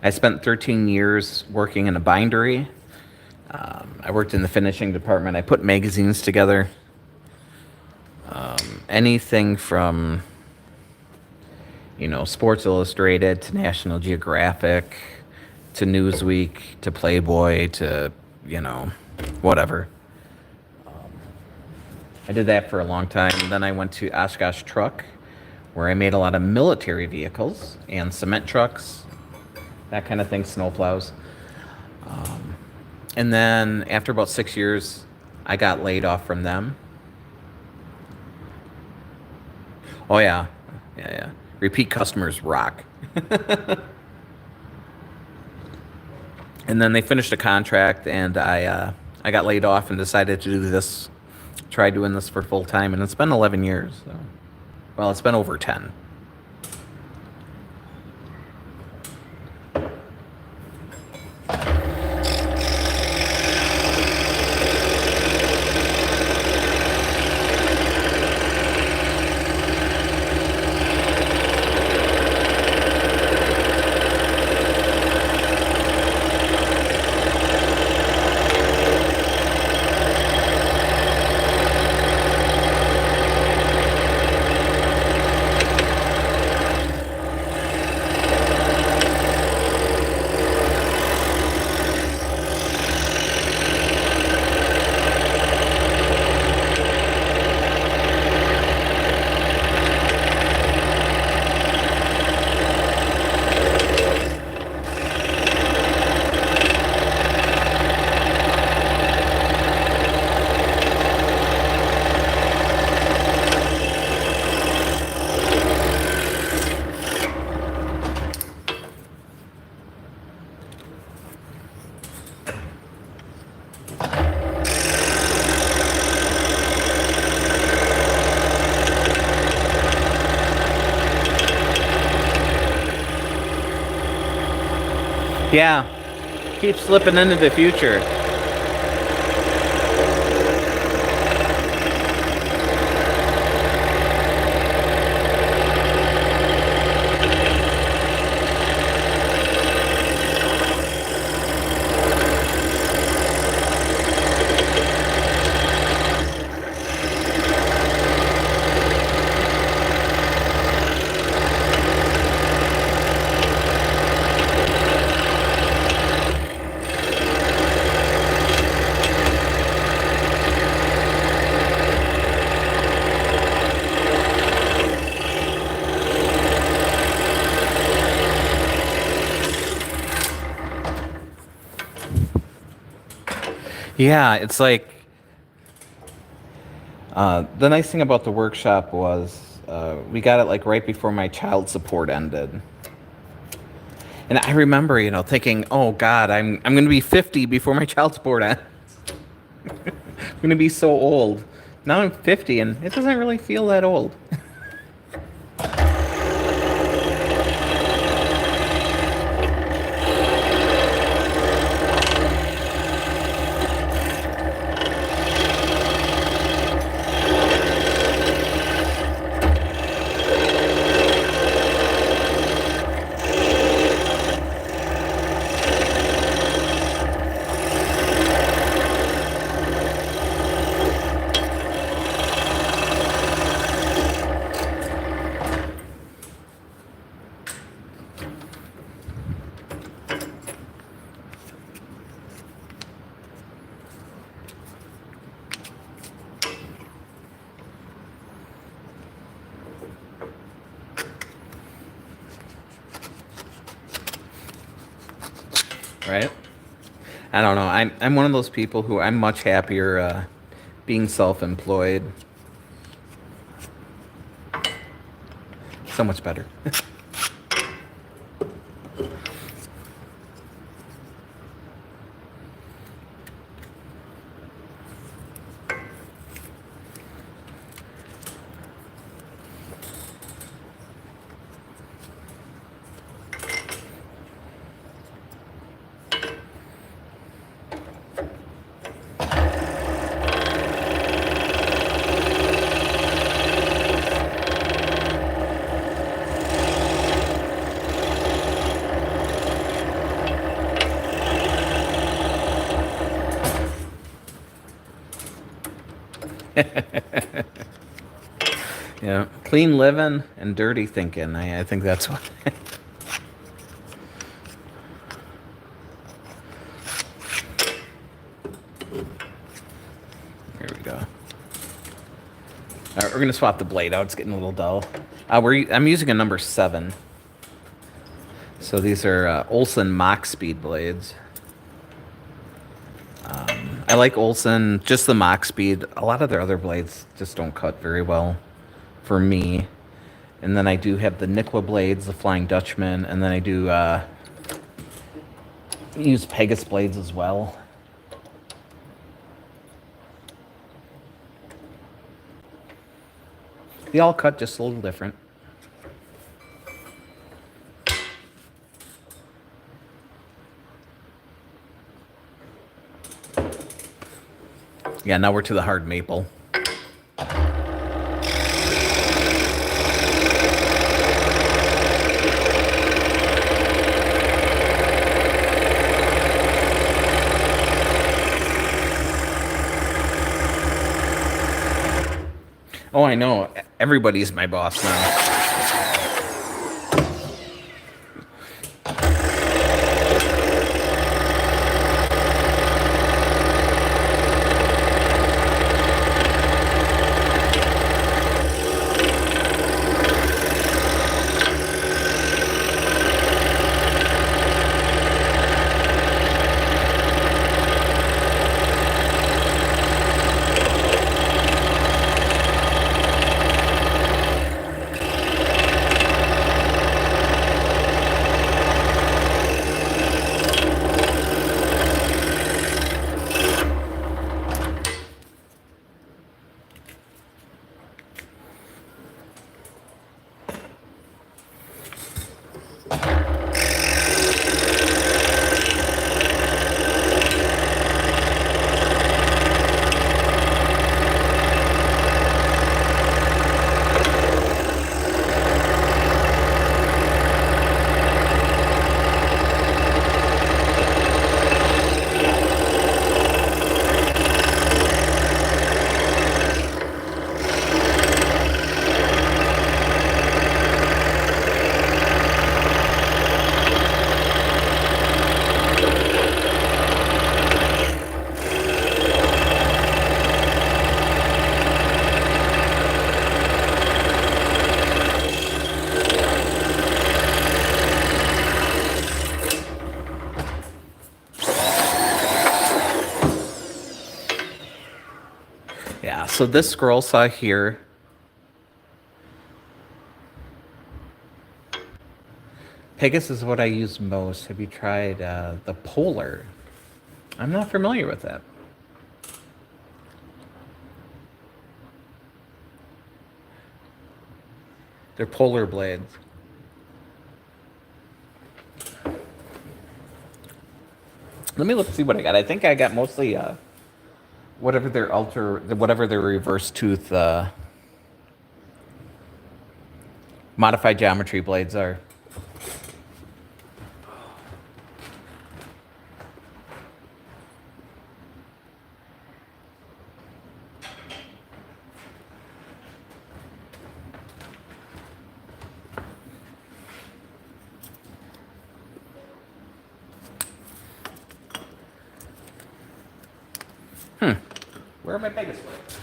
Speaker 1: I spent 13 years working in a bindery. I worked in the finishing department. I put magazines together. Anything from, you know, Sports Illustrated to National Geographic to Newsweek to Playboy to, you know, whatever. I did that for a long time. Then I went to Oshkosh Truck, where I made a lot of military vehicles and cement trucks, that kind of thing, snowplows. And then after about 6 years, I got laid off from them. Oh yeah, yeah. Repeat customers rock. And then they finished a contract, and I got laid off and decided to do this. Tried doing this for full time, and it's been 11 years. So. Well, it's been over 10. Yeah, keep slipping into the future. Yeah, it's like the nice thing about the workshop was we got it like right before my child support ended. And I remember, you know, thinking, "Oh God, I'm going to be 50 before my child support ends. I'm going to be so old." Now I'm 50, and it doesn't really feel that old. Right? I don't know. I'm one of those people who I'm much happier being self-employed. So much better. Yeah, clean living and dirty thinking. I think that's what. Here we go. All right, we're gonna swap the blade out. It's getting a little dull. I'm using a number 7. So these are Olson Mach Speed blades. I like Olson, just the Mach Speed. A lot of their other blades just don't cut very well for me. And then I do have the Nikwa blades, the Flying Dutchman, and then I do use Pegasus blades as well. They all cut just a little different. Yeah, now we're to the hard maple. Oh, I know. Everybody's my boss now. Yeah, so this scroll saw here, Pegasus is what I use most. Have you tried the Polar? I'm not familiar with that. They're Polar blades. Let me look see what I got. I think I got mostly whatever their reverse tooth modified geometry blades are. Where are my Pegasus blades?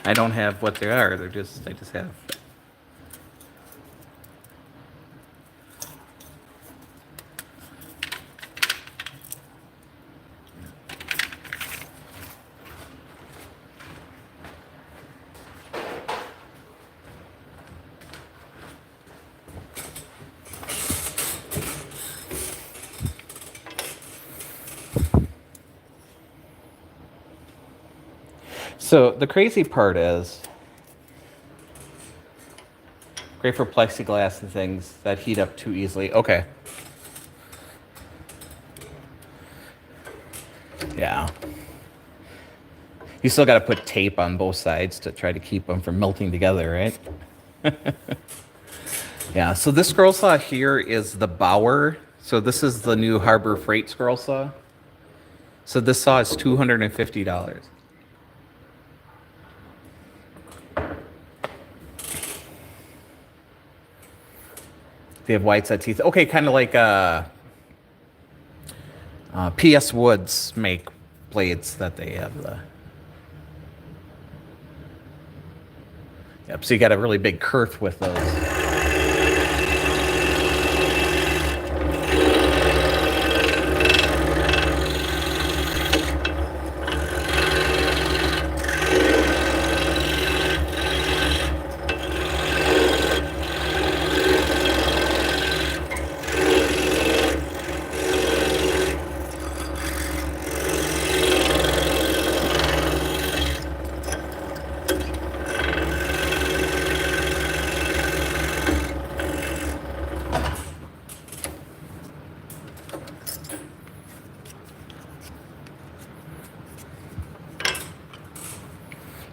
Speaker 1: I don't have what they are. I just have. So the crazy part is, great for plexiglass and things that heat up too easily. Okay. Yeah. You still got to put tape on both sides to try to keep them from melting together, right? Yeah, so this scroll saw here is the Bauer. So this is the new Harbor Freight scroll saw. So this saw is $250. They have white set teeth. Okay, kind of like PS Woods make blades that they have the. Yep, so you got a really big girth with those.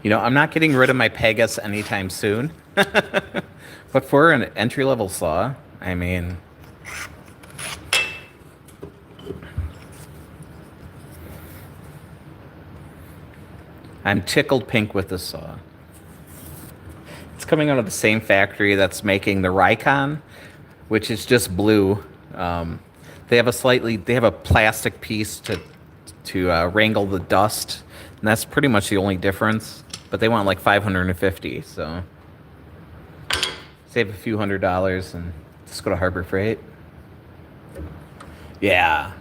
Speaker 1: You know, I'm not getting rid of my Pegas anytime soon. But for an entry-level saw, I mean... I'm tickled pink with this saw. It's coming out of the same factory that's making the Rikon, which is just blue. They have a plastic piece to wrangle the dust, and that's pretty much the only difference. But they want like 550, so save a few $100s and just go to Harbor Freight. Yeah.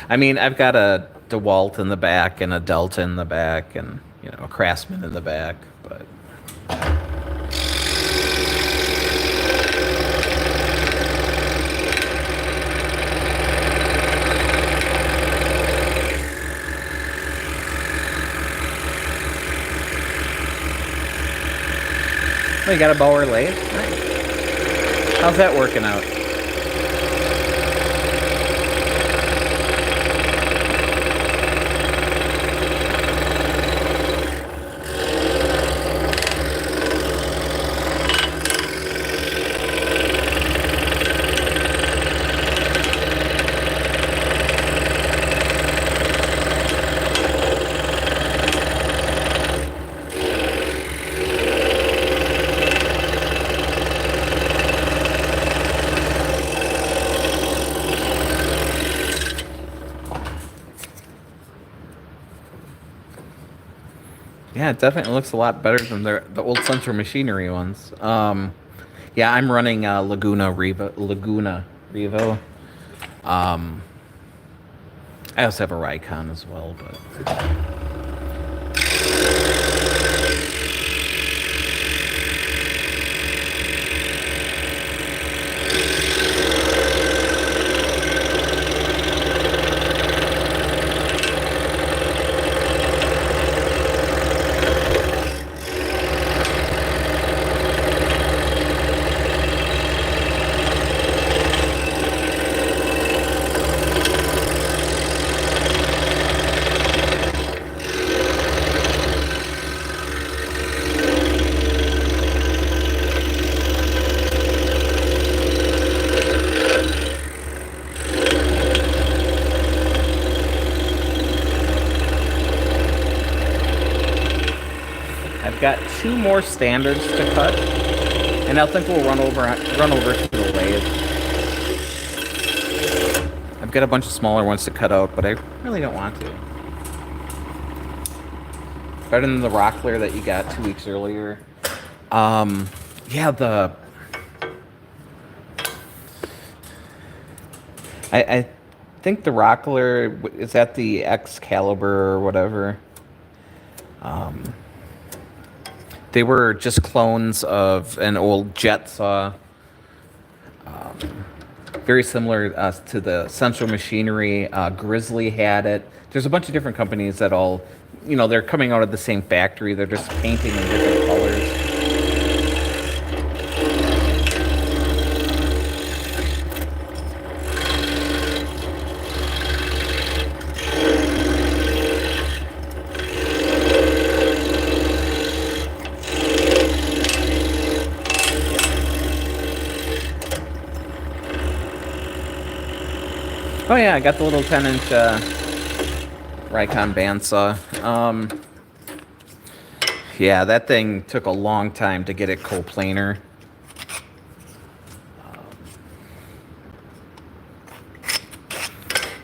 Speaker 1: I mean, I've got a DeWalt in the back and a Delta in the back and, you know, a Craftsman in the back, but... Oh, you got a Bauer lathe? Nice. How's that working out? Yeah, it definitely looks a lot better than the old Central Machinery ones. Yeah, I'm running Laguna Revo. I also have a Rikon as well, but... I've got 2 more standards to cut, and I think we'll run over to the lathe. I've got a bunch of smaller ones to cut out, but I really don't want to. Better than the Rockler that you got 2 weeks earlier. Yeah, I think the Rockler is at the Excalibur or whatever. They were just clones of an old jet saw. Very similar to the Central Machinery. Grizzly had it. There's a bunch of different companies that all, you know, they're coming out of the same factory. They're just painting in different colors. yeah, I got the little 10-inch Rikon bandsaw. Yeah, that thing took a long time to get it coplanar.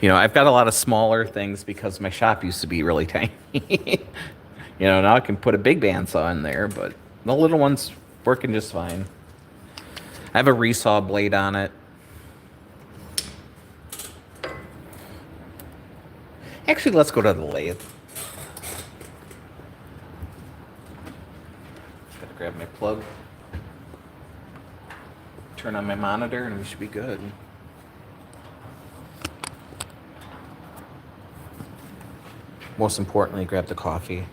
Speaker 1: You know, I've got a lot of smaller things because my shop used to be really tiny. You know, now I can put a big bandsaw in there, but the little one's working just fine. I have a resaw blade on it. Actually, let's go to the lathe. Gotta grab my plug. Turn on my monitor and we should be good. Most importantly, grab the coffee.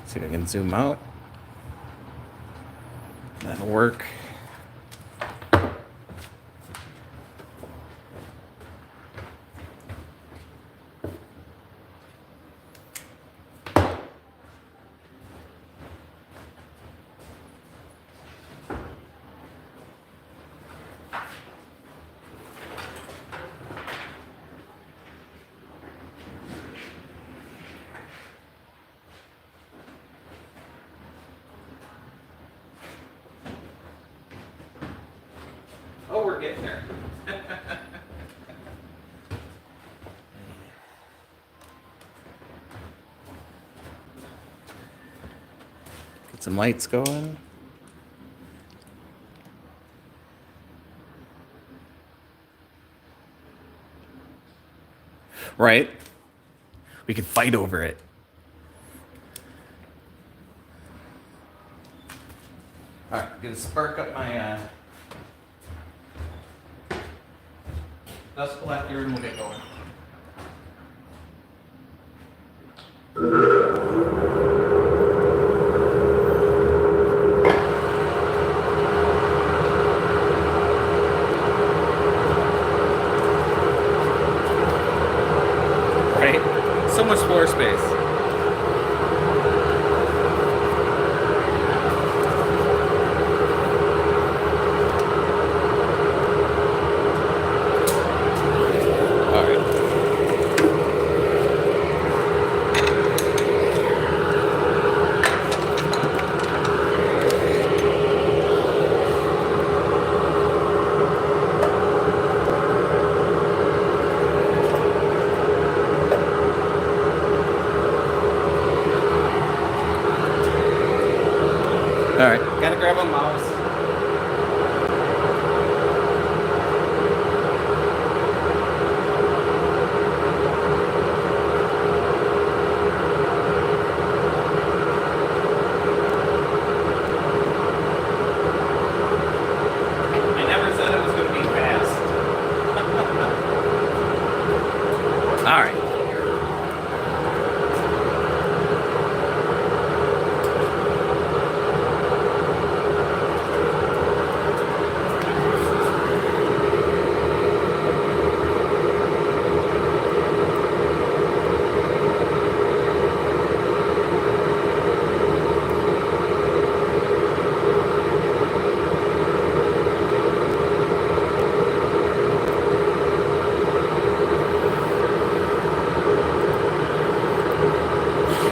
Speaker 1: See if I can zoom out. That'll work. Oh, we're getting there. Get some lights going. Right? We could fight over it. All right, gonna spark up my dust collector and we'll get going. Right? So much floor space. All right, gotta grab a mouse. I never said it was gonna be fast. All right.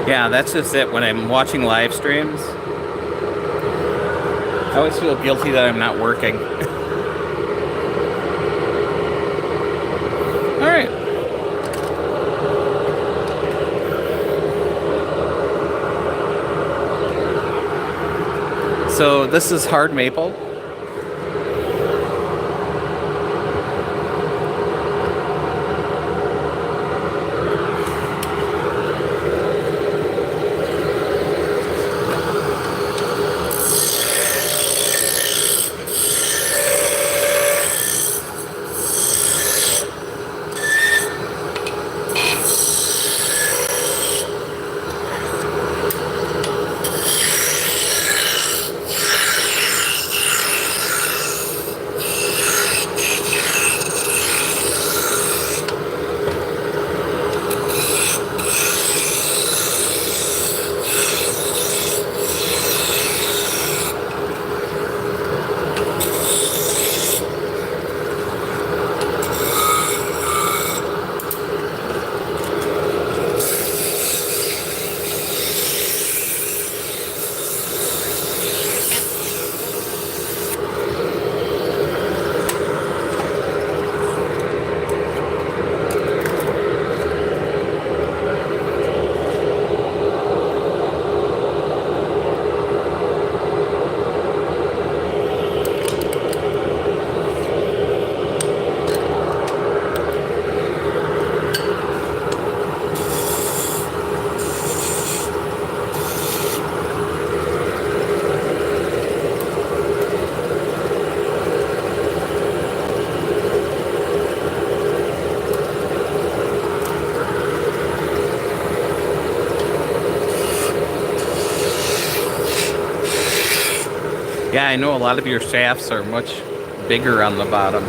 Speaker 1: Yeah, that's just it. When I'm watching live streams, I always feel guilty that I'm not working. All right. So this is hard maple. Yeah, I know a lot of your shafts are much bigger on the bottom.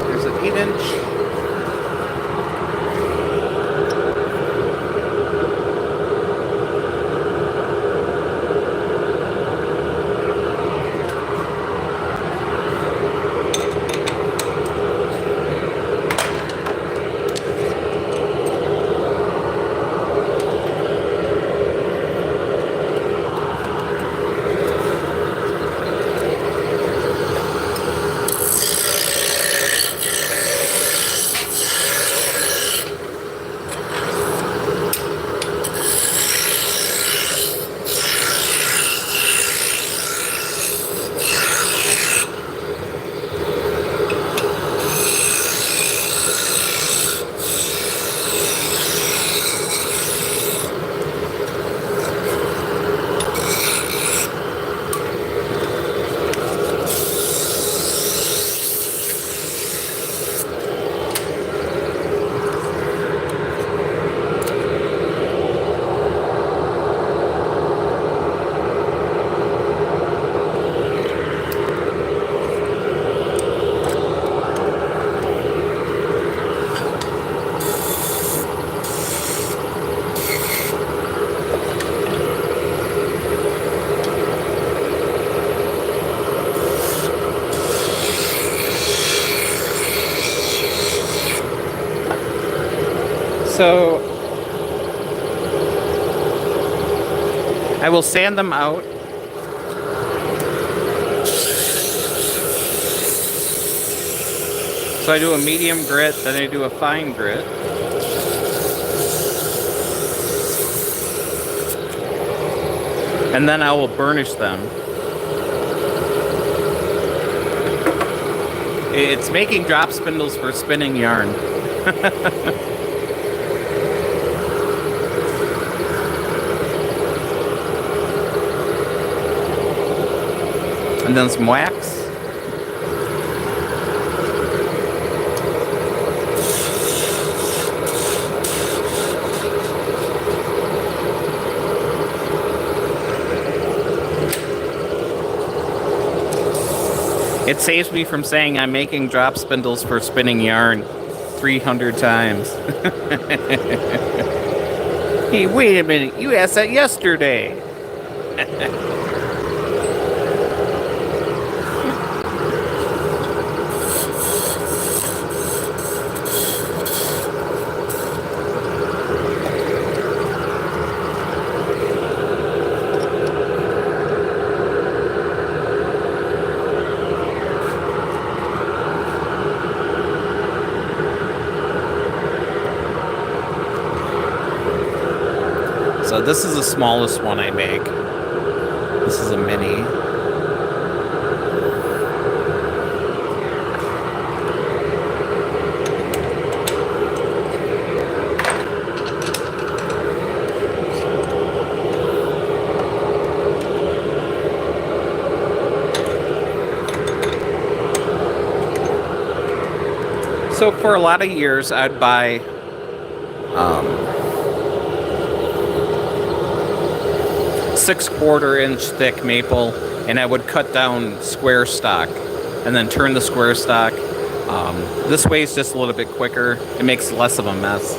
Speaker 1: There's an 8-inch. So I will sand them out. So I do a medium grit, then I do a fine grit. And then I will burnish them. It's making drop spindles for spinning yarn. And then some wax. It saves me from saying I'm making drop spindles for spinning yarn 300 times. Hey, wait a minute. You asked that yesterday. So this is the smallest one I make. This is a mini. So for a lot of years, I'd buy 6/4 inch thick maple, and I would cut down square stock and then turn the square stock. This way is just a little bit quicker. It makes less of a mess.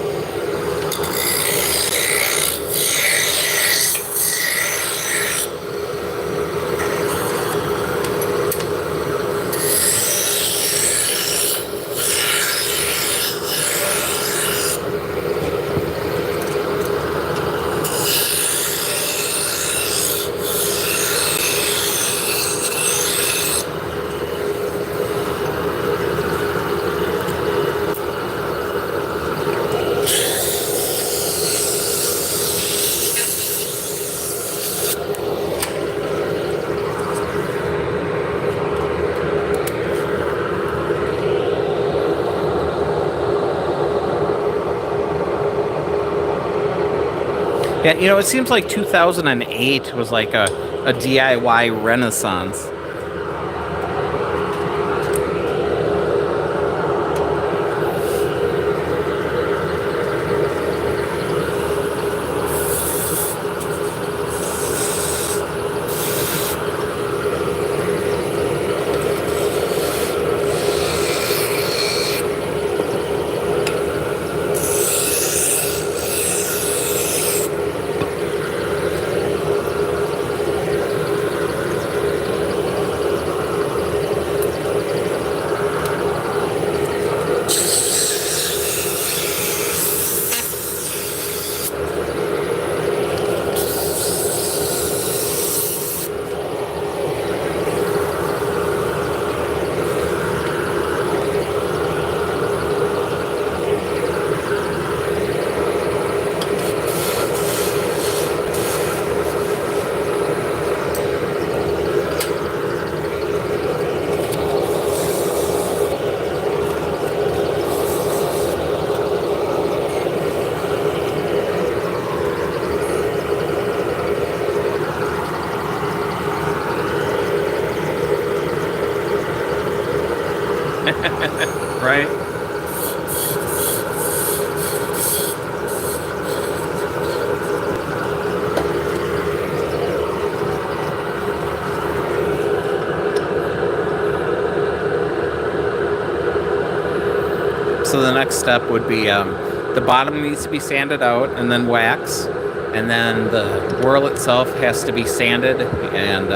Speaker 1: Yeah, you know, it seems like 2008 was like a DIY renaissance. Right? So the next step would be the bottom needs to be sanded out and then wax, and then the whirl itself has to be sanded and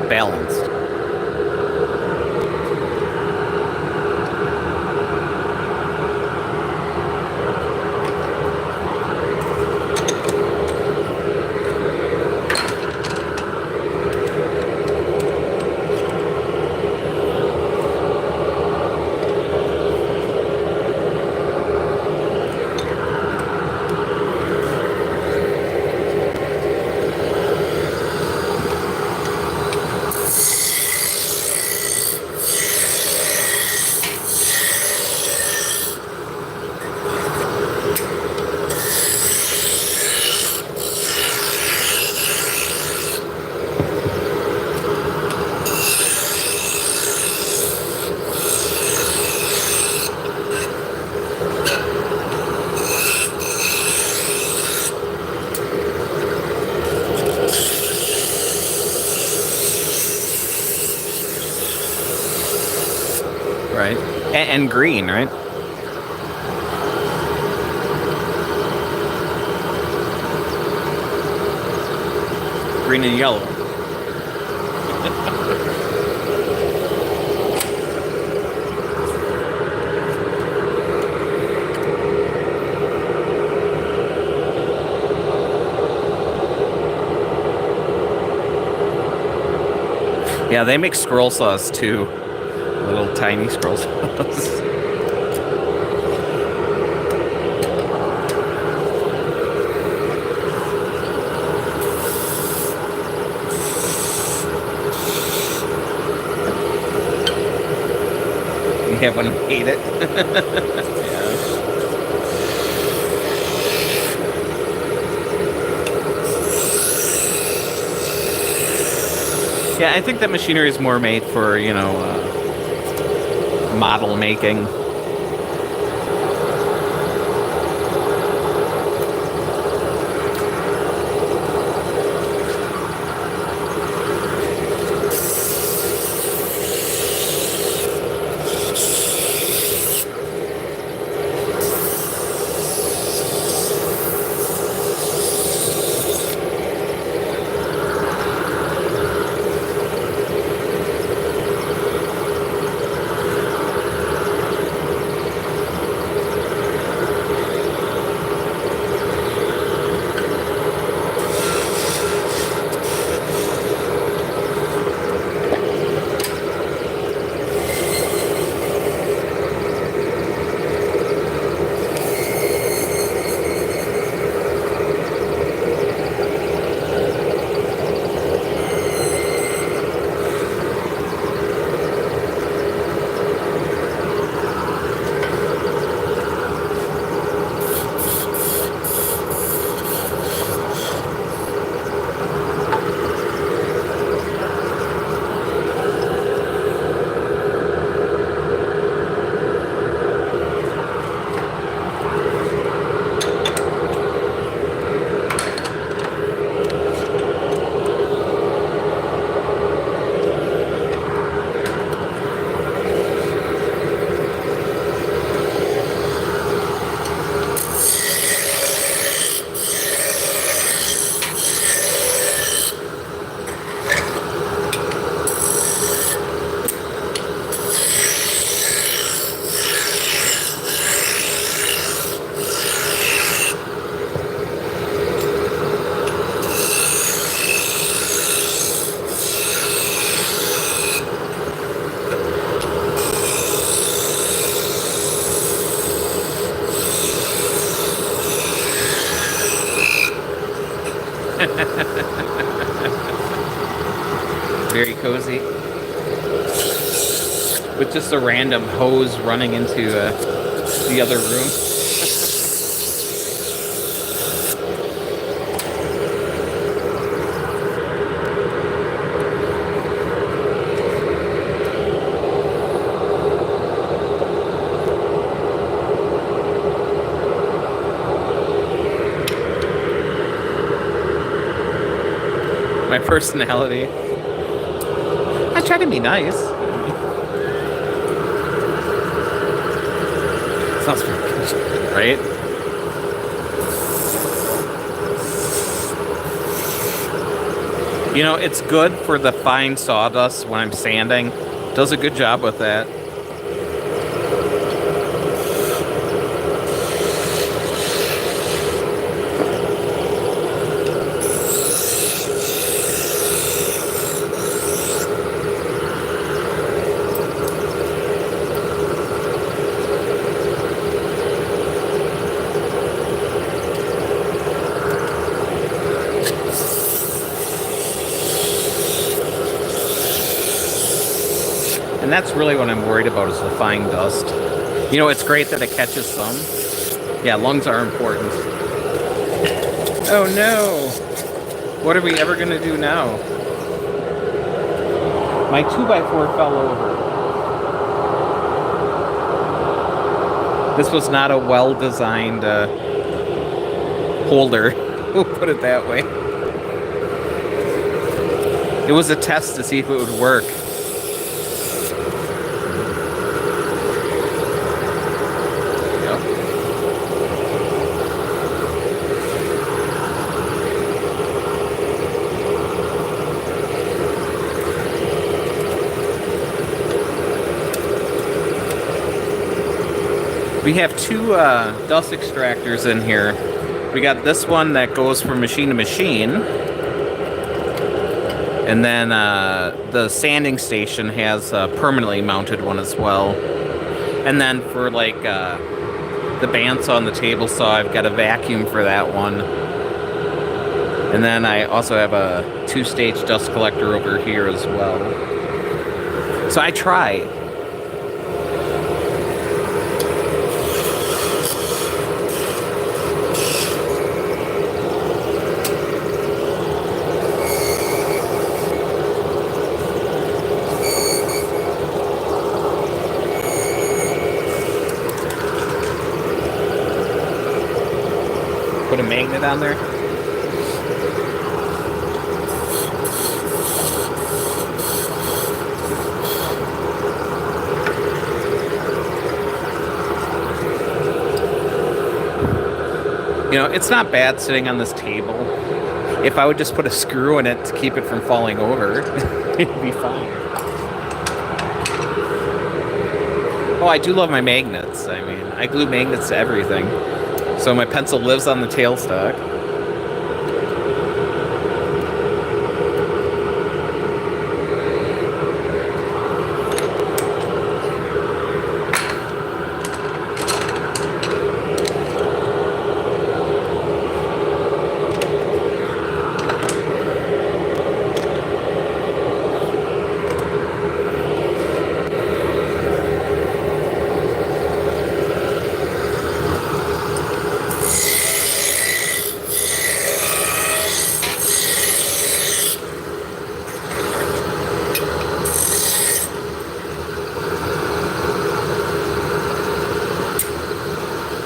Speaker 1: balanced. Right? And green, right? Green and yellow. Yeah, they make scroll saws too. Little tiny scroll saws. You have one hate it. Yeah, I think that machinery is more made for, you know, model making. with just a random hose running into the other room. My personality. I try to be nice. Sounds pretty good, right? You know, it's good for the fine sawdust when I'm sanding. Does a good job with that. And that's really what I'm worried about is the fine dust. You know, it's great that it catches some. Yeah, lungs are important. Oh no! What are we ever gonna do now? My 2x4 fell over. This was not a well-designed holder. We'll put it that way. It was a test to see if it would work. We have two dust extractors in here. We got this one that goes from machine to machine. And then the sanding station has a permanently mounted one as well. And then for like the bandsaw on the table saw, I've got a vacuum for that one. And then I also have a 2-stage dust collector over here as well. So I try. Put a magnet on there. You know, it's not bad sitting on this table. If I would just put a screw in it to keep it from falling over, it'd be fine. Oh, I do love my magnets. I mean, I glue magnets to everything. So my pencil lives on the tailstock.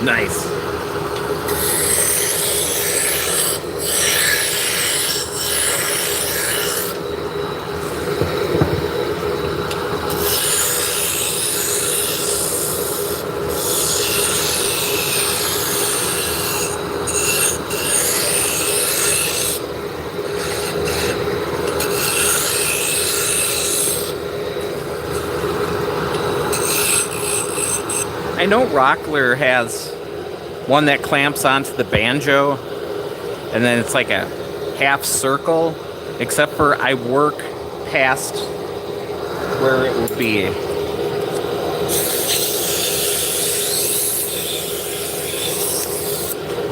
Speaker 1: Nice. I know Rockler has one that clamps onto the banjo, and then it's like a half circle, except for I work past where it will be.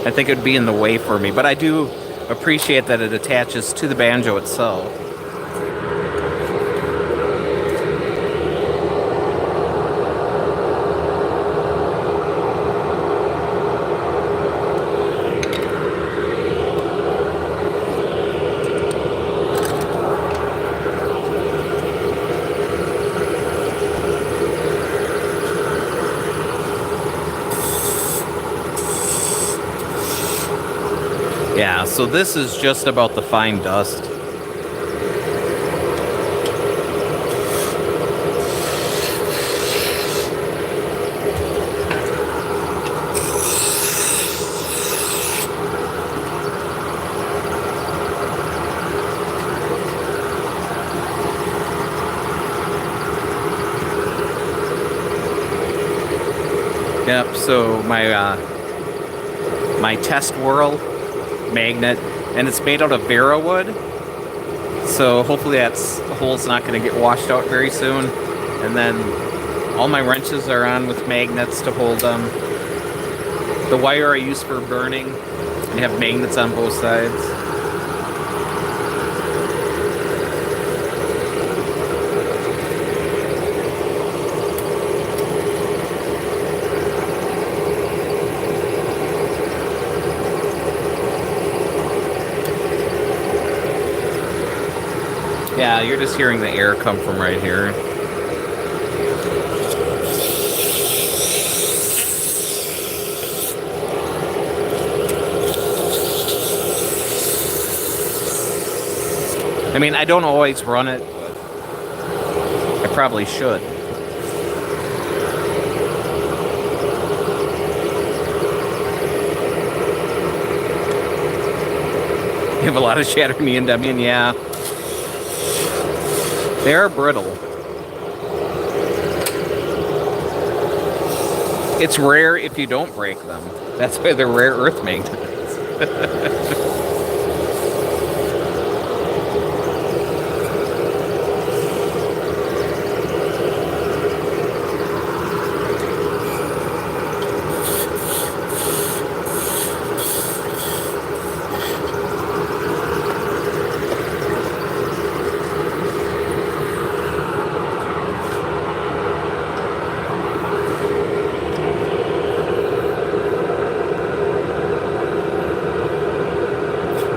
Speaker 1: I think it would be in the way for me, but I do appreciate that it attaches to the banjo itself. Yeah, so this is just about the fine dust. Yep, so my test whirl magnet, and it's made out of Vera wood. So hopefully the hole's not going to get washed out very soon. And then all my wrenches are on with magnets to hold them. The wire I use for burning, I have magnets on both sides. Yeah, you're just hearing the air come from right here. I mean, I don't always run it, but I probably should. You have a lot of shattered neodymium, yeah. They are brittle. It's rare if you don't break them. That's why they're rare earth magnets.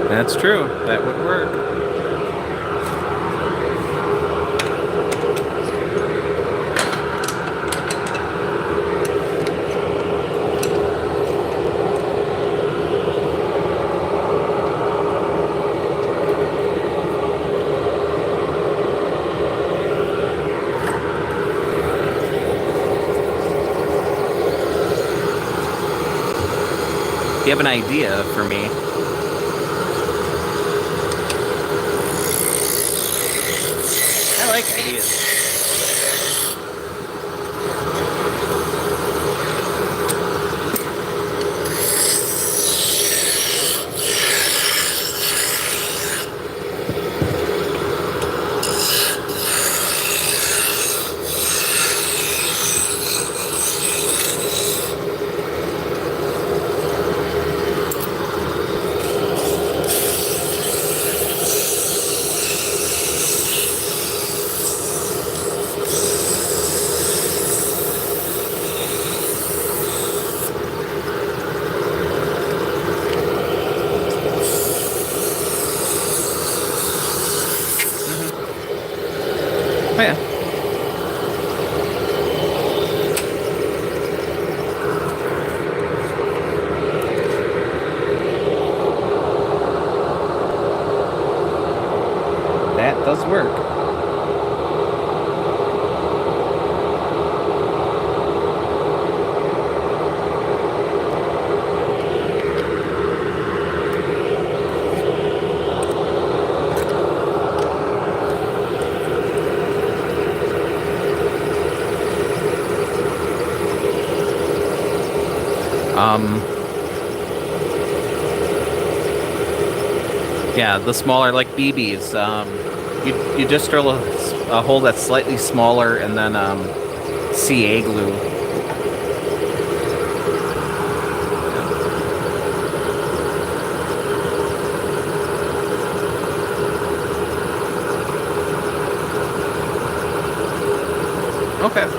Speaker 1: That's true. That would work. You have an idea for me? I like ideas. Oh, yeah. That does work. Yeah, the smaller, like BBs, you just drill a hole that's slightly smaller and then CA glue. Okay.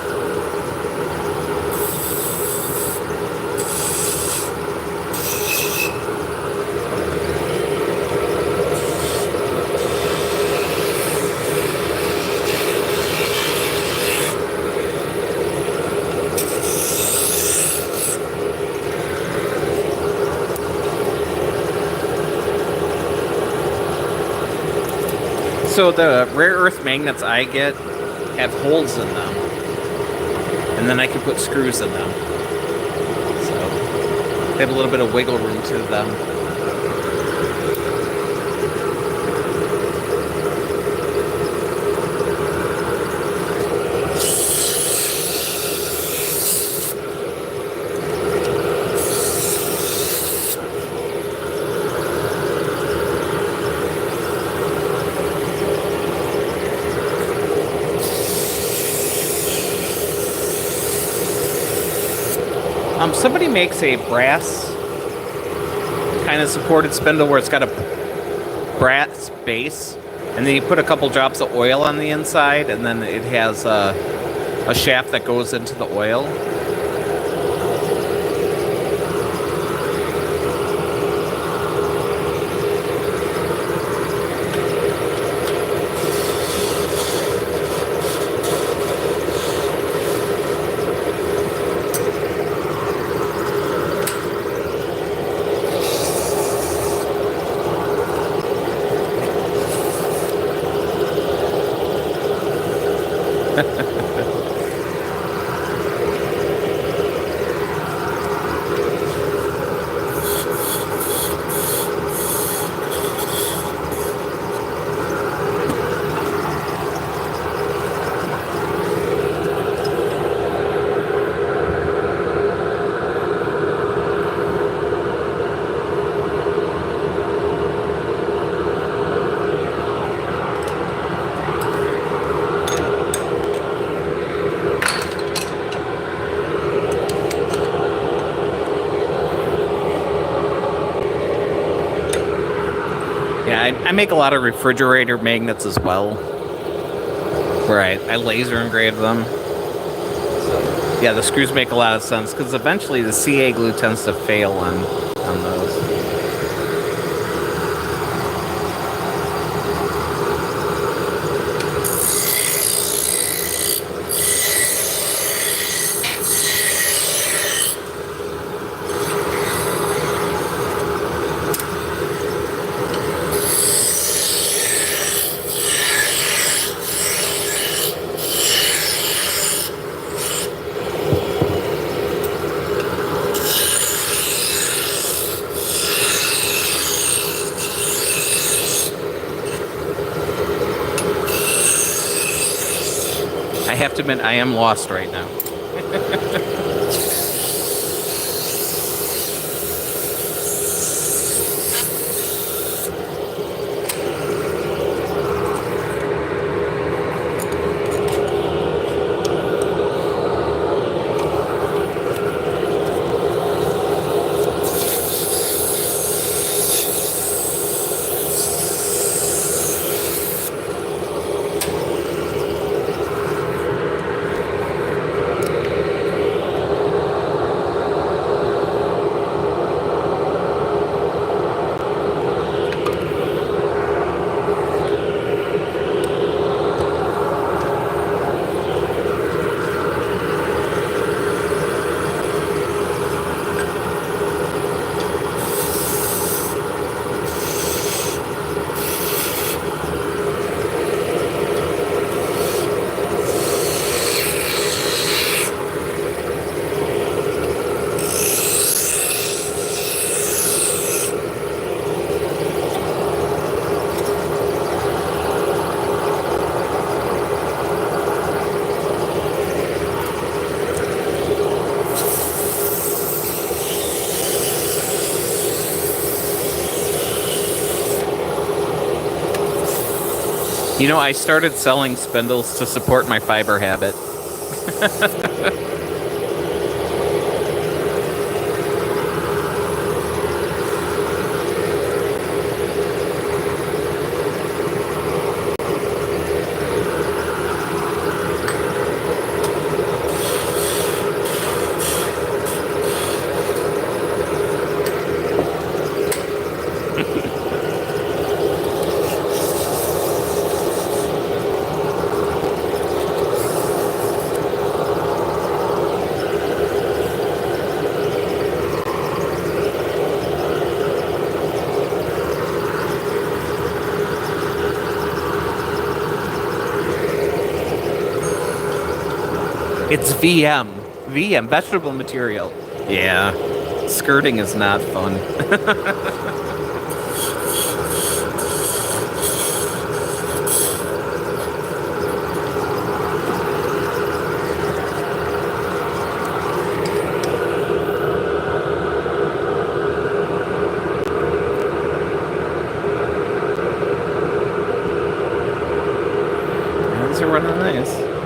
Speaker 1: So the rare earth magnets I get have holes in them, and then I can put screws in them. So they have a little bit of wiggle room to them. Somebody makes a brass kind of supported spindle where it's got a brass base, and then you put a couple drops of oil on the inside, and then it has a shaft that goes into the oil. I make a lot of refrigerator magnets as well, where I laser engrave them. So, yeah, the screws make a lot of sense, because eventually the CA glue tends to fail on those. I have to admit, I am lost right now. You know, I started selling spindles to support my fiber habit. It's VM. VM, vegetable material. Yeah. Skirting is not fun. These are running nice.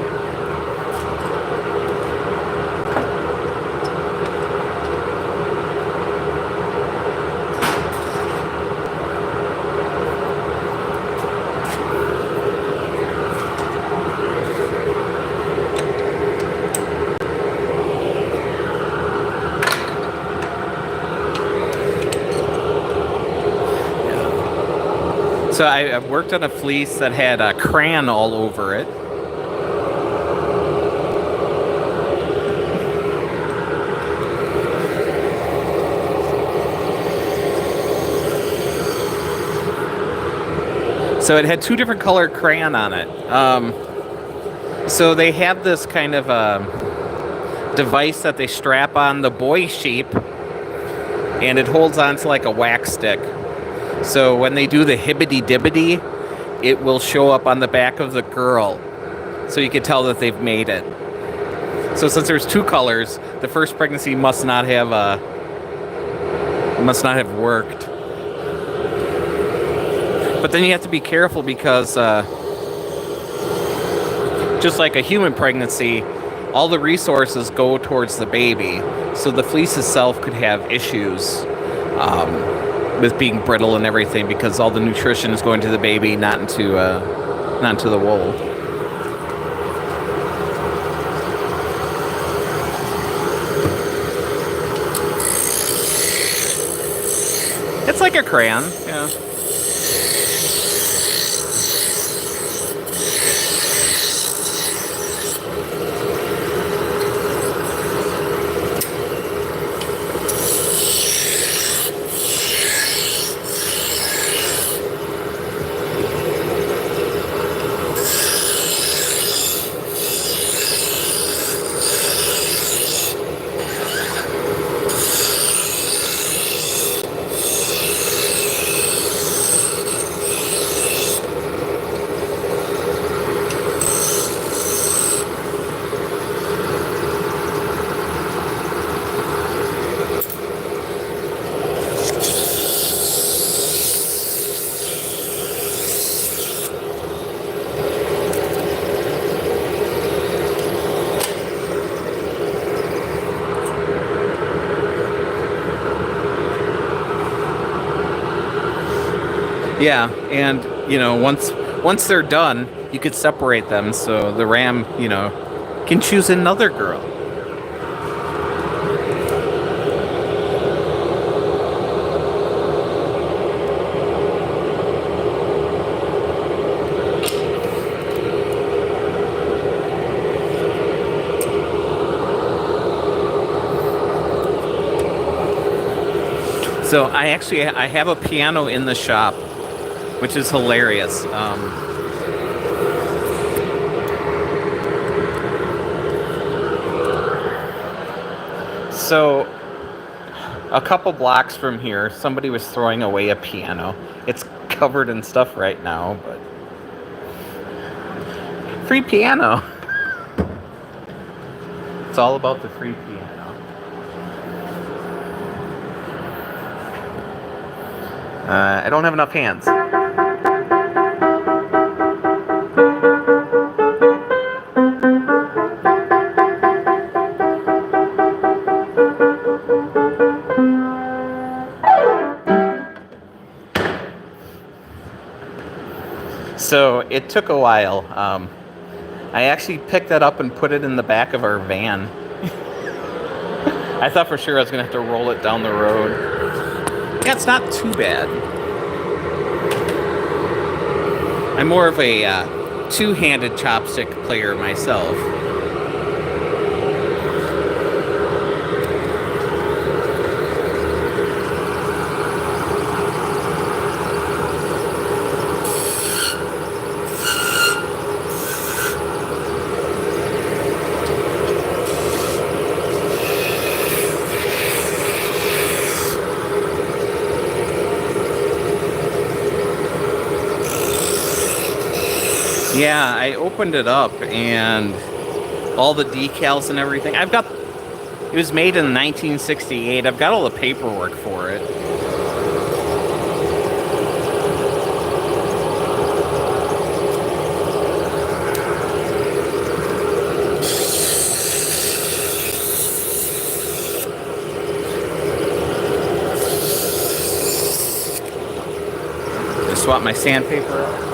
Speaker 1: So I worked on a fleece that had a crayon all over it. So it had two different colored crayon on it. So they have this kind of device that they strap on the boy sheep, and it holds on to like a wax stick. So when they do the hibbity-dibbity, it will show up on the back of the girl. So you can tell that they've made it. So since there's two colors, the first pregnancy must not have worked. But then you have to be careful because just like a human pregnancy, all the resources go towards the baby. So the fleece itself could have issues with being brittle and everything because all the nutrition is going to the baby, not into the wool. It's like a crayon, yeah. Yeah, and once they're done, you could separate them so the ram, can choose another girl. So I have a piano in the shop, which is hilarious. So a couple blocks from here, somebody was throwing away a piano. It's covered in stuff right now, but free piano. It's all about the free piano. I don't have enough hands. So it took a while. I actually picked that up and put it in the back of our van. I thought for sure I was going to have to roll it down the road. Yeah, it's not too bad. I'm more of a two-handed chopstick player myself. Yeah, I opened it up and all the decals and everything. It was made in 1968. I've got all the paperwork for it. Just swap my sandpaper out.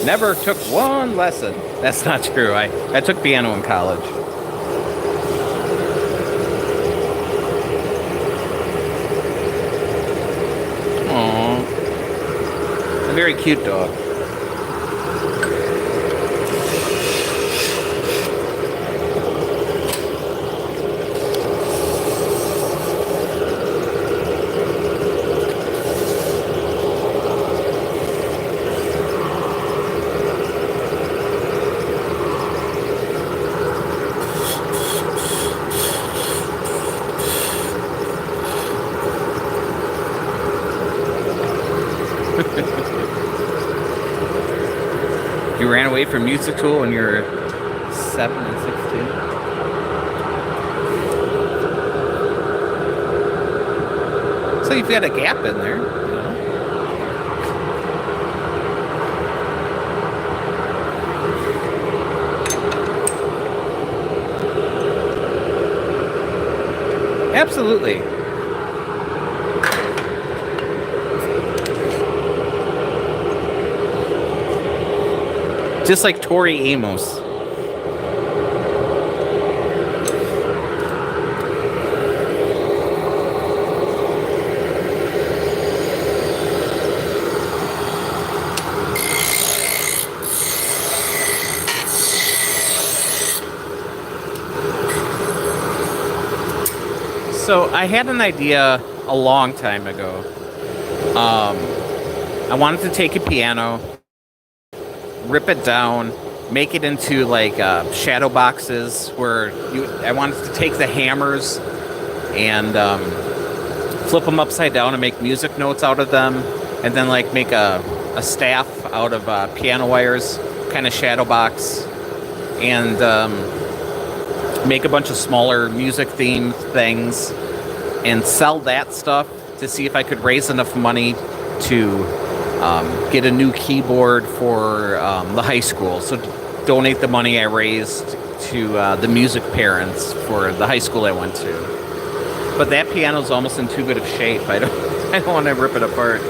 Speaker 1: Never took one lesson. That's not true. I took piano in college. Aww. A very cute dog. You ran away from music school when you were 7 and 16. So you've got a gap in there. You know? Absolutely. Just like Tori Amos. So I had an idea a long time ago. I wanted to take a piano, rip it down, make it into like shadow boxes where I wanted to take the hammers and flip them upside down and make music notes out of them, and then like make a staff out of piano wires, kind of shadow box, and make a bunch of smaller music themed things and sell that stuff to see if I could raise enough money to get a new keyboard for the high school. So donate the money I raised to the music parents for the high school I went to. But that piano's almost in too good of shape. I don't want to rip it apart.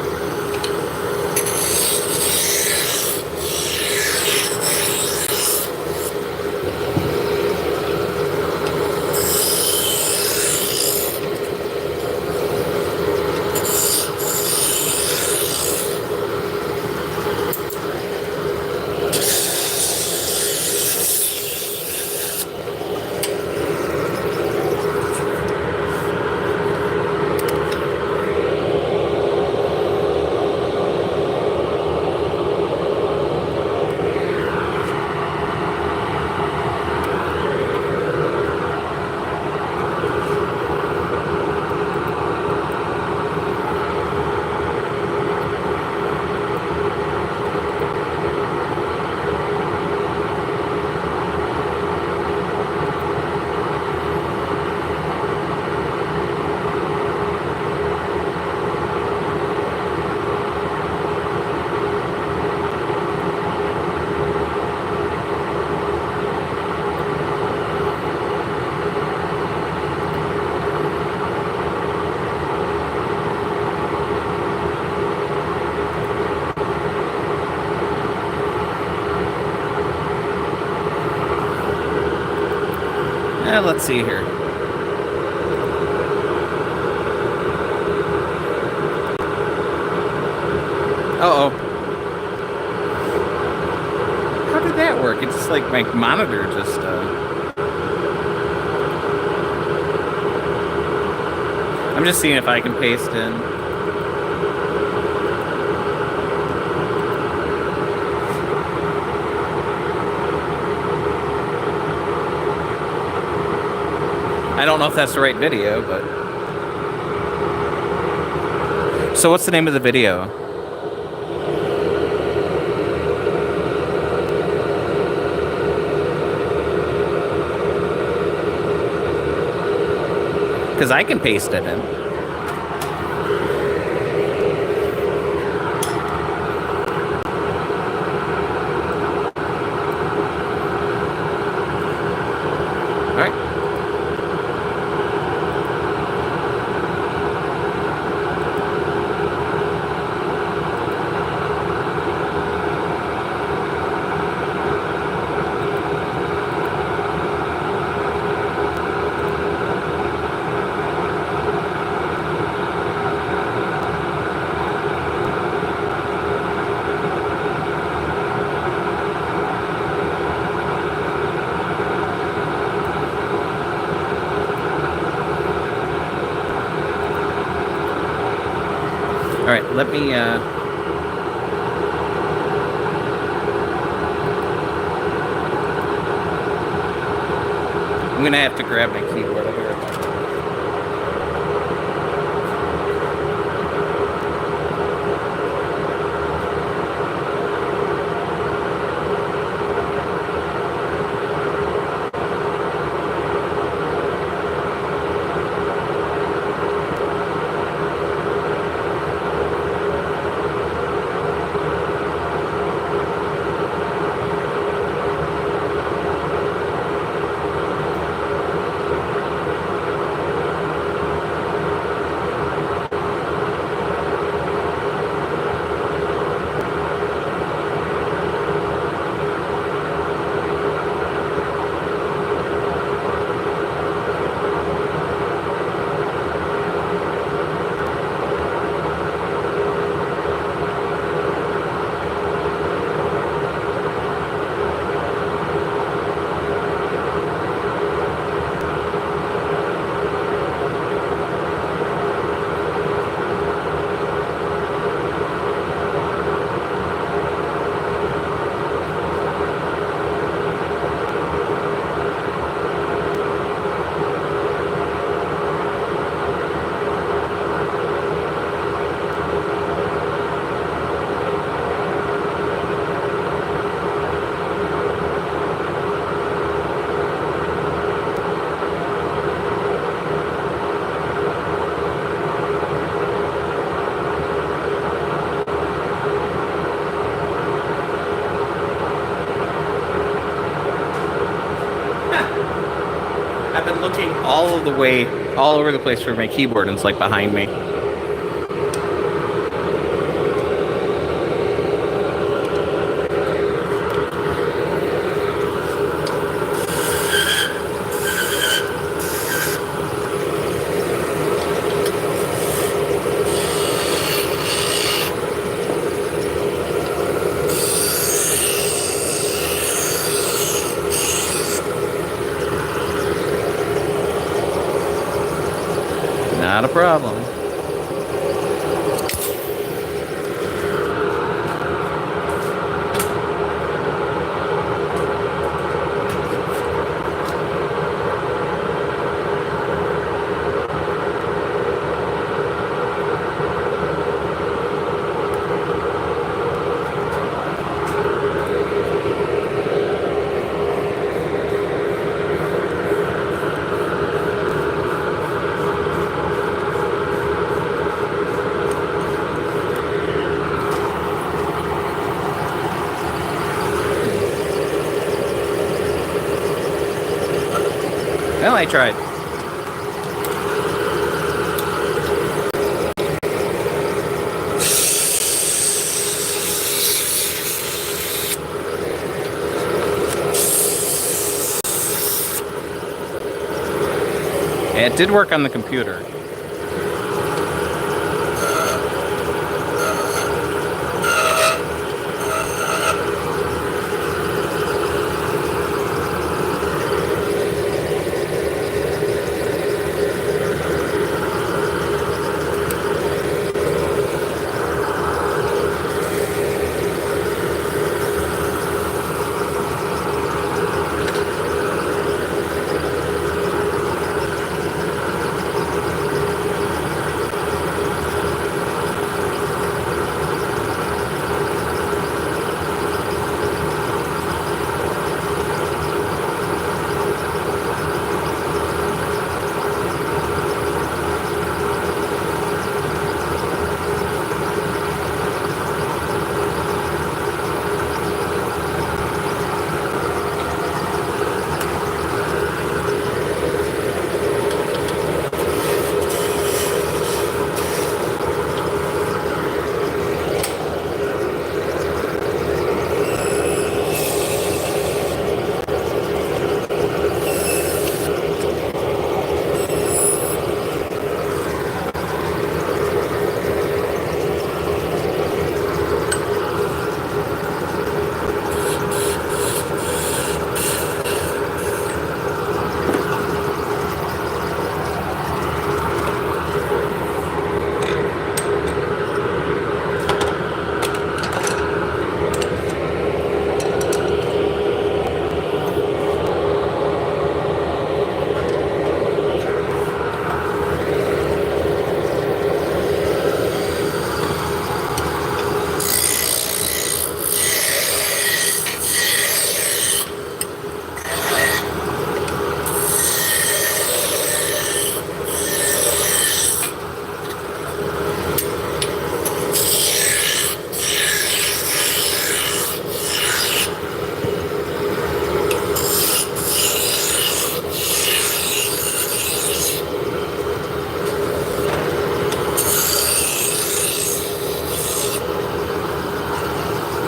Speaker 1: Let's see here. Uh-oh. How did that work? It's just like my monitor just, I'm just seeing if I can paste in. I don't know if that's the right video, but... So what's the name of the video? Because I can paste it in. All right, let me, I'm gonna have to grab my keyboard over here. I've been looking all of the way, all over the place for my keyboard, and it's like behind me. Not a problem. Well, I tried. It did work on the computer.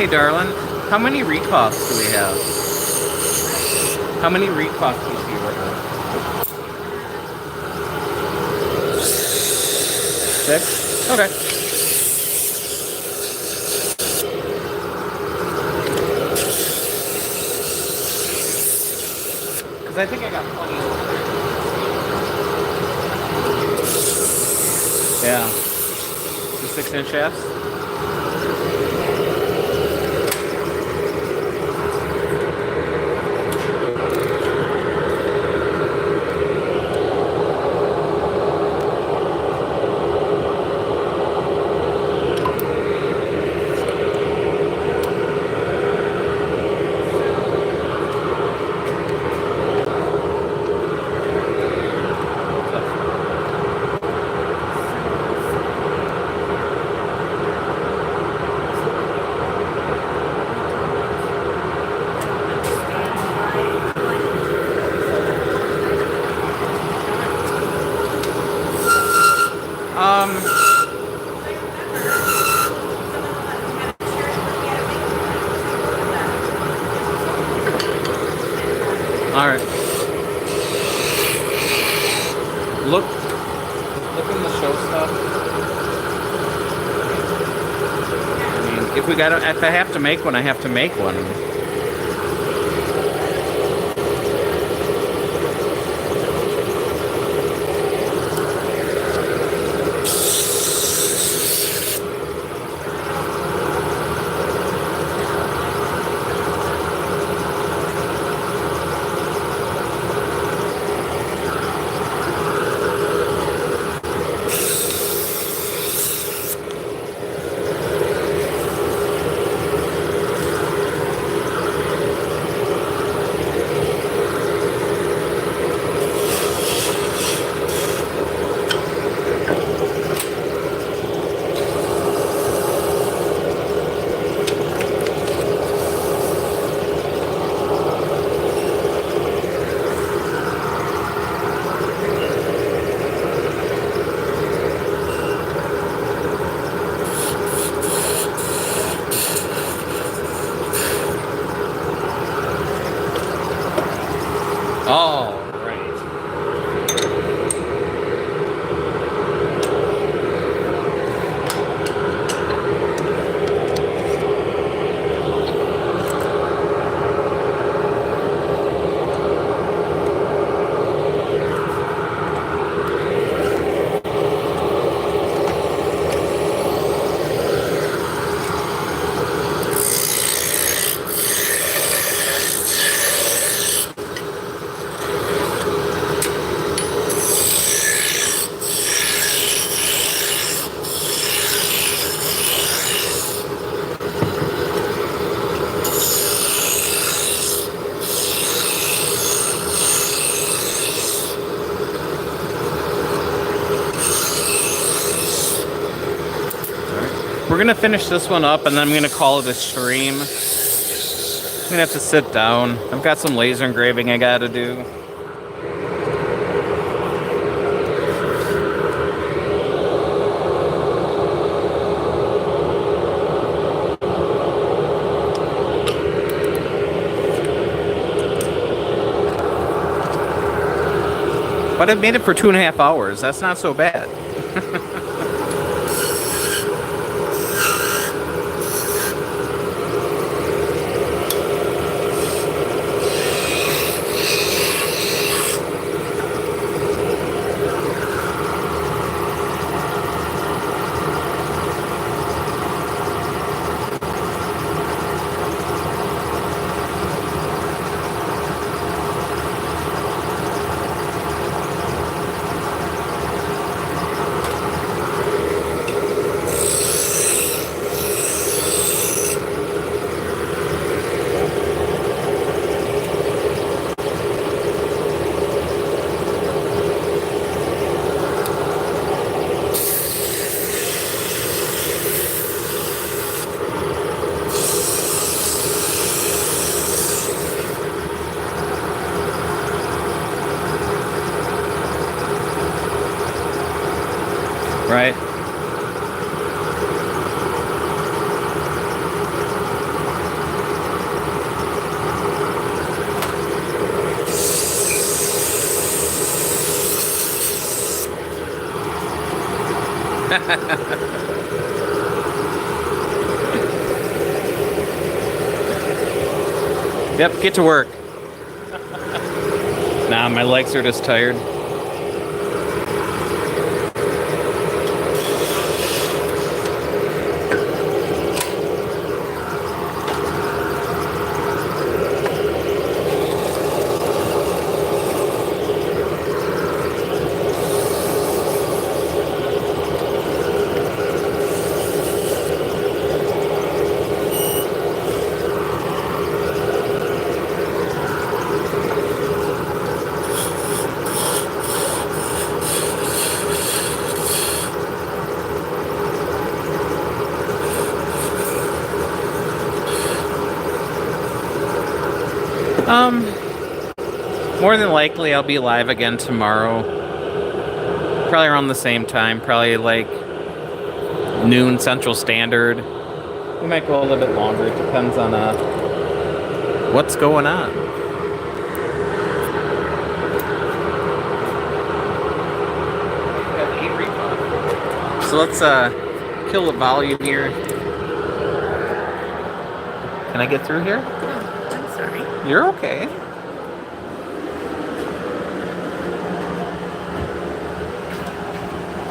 Speaker 1: Hey, darling, how many recoffs do we have? How many recoffs do you see right now? 6? Okay. Because I think I got plenty over there. Yeah. The 6-inch shafts? All right. Look in the show stuff. I mean, if I have to make one, I have to make one. All right. We're gonna finish this one up and then I'm gonna call it a stream. I'm gonna have to sit down. I've got some laser engraving I gotta do. But I've made it for 2.5 hours. That's not so bad. Right? Yep, get to work. Nah, my legs are just tired. More than likely I'll be live again tomorrow. Probably around the same time, probably like noon Central Standard. We might go a little bit longer, it depends on what's going on. So let's kill the volume here. Can I get through here?
Speaker 3: Oh, I'm sorry.
Speaker 1: You're okay.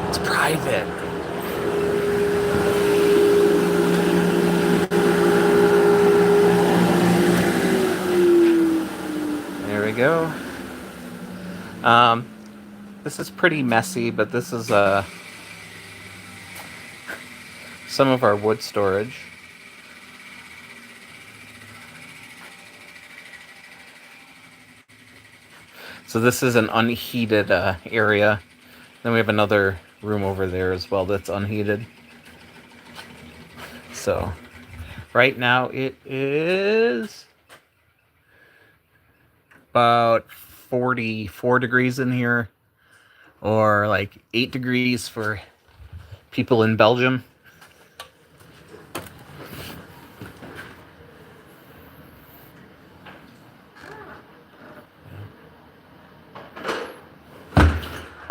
Speaker 1: It's private. There we go. This is pretty messy, but this is some of our wood storage. So this is an unheated area. Then we have another room over there as well that's unheated. So right now it is about 44 degrees in here, or like 8 degrees for people in Belgium.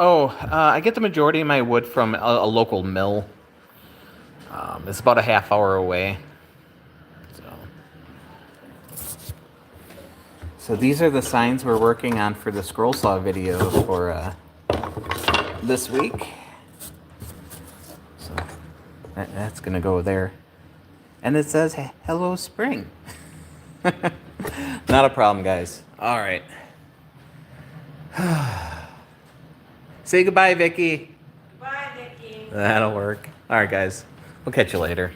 Speaker 1: Oh, I get the majority of my wood from a local mill. It's about a half hour away. So these are the signs we're working on for the scroll saw video for this week. So that's gonna go there. And it says, hello spring. Not a problem, guys. All right. Say goodbye, Vicky.
Speaker 3: Bye, Vicki.
Speaker 1: That'll work. All right, guys. We'll catch you later.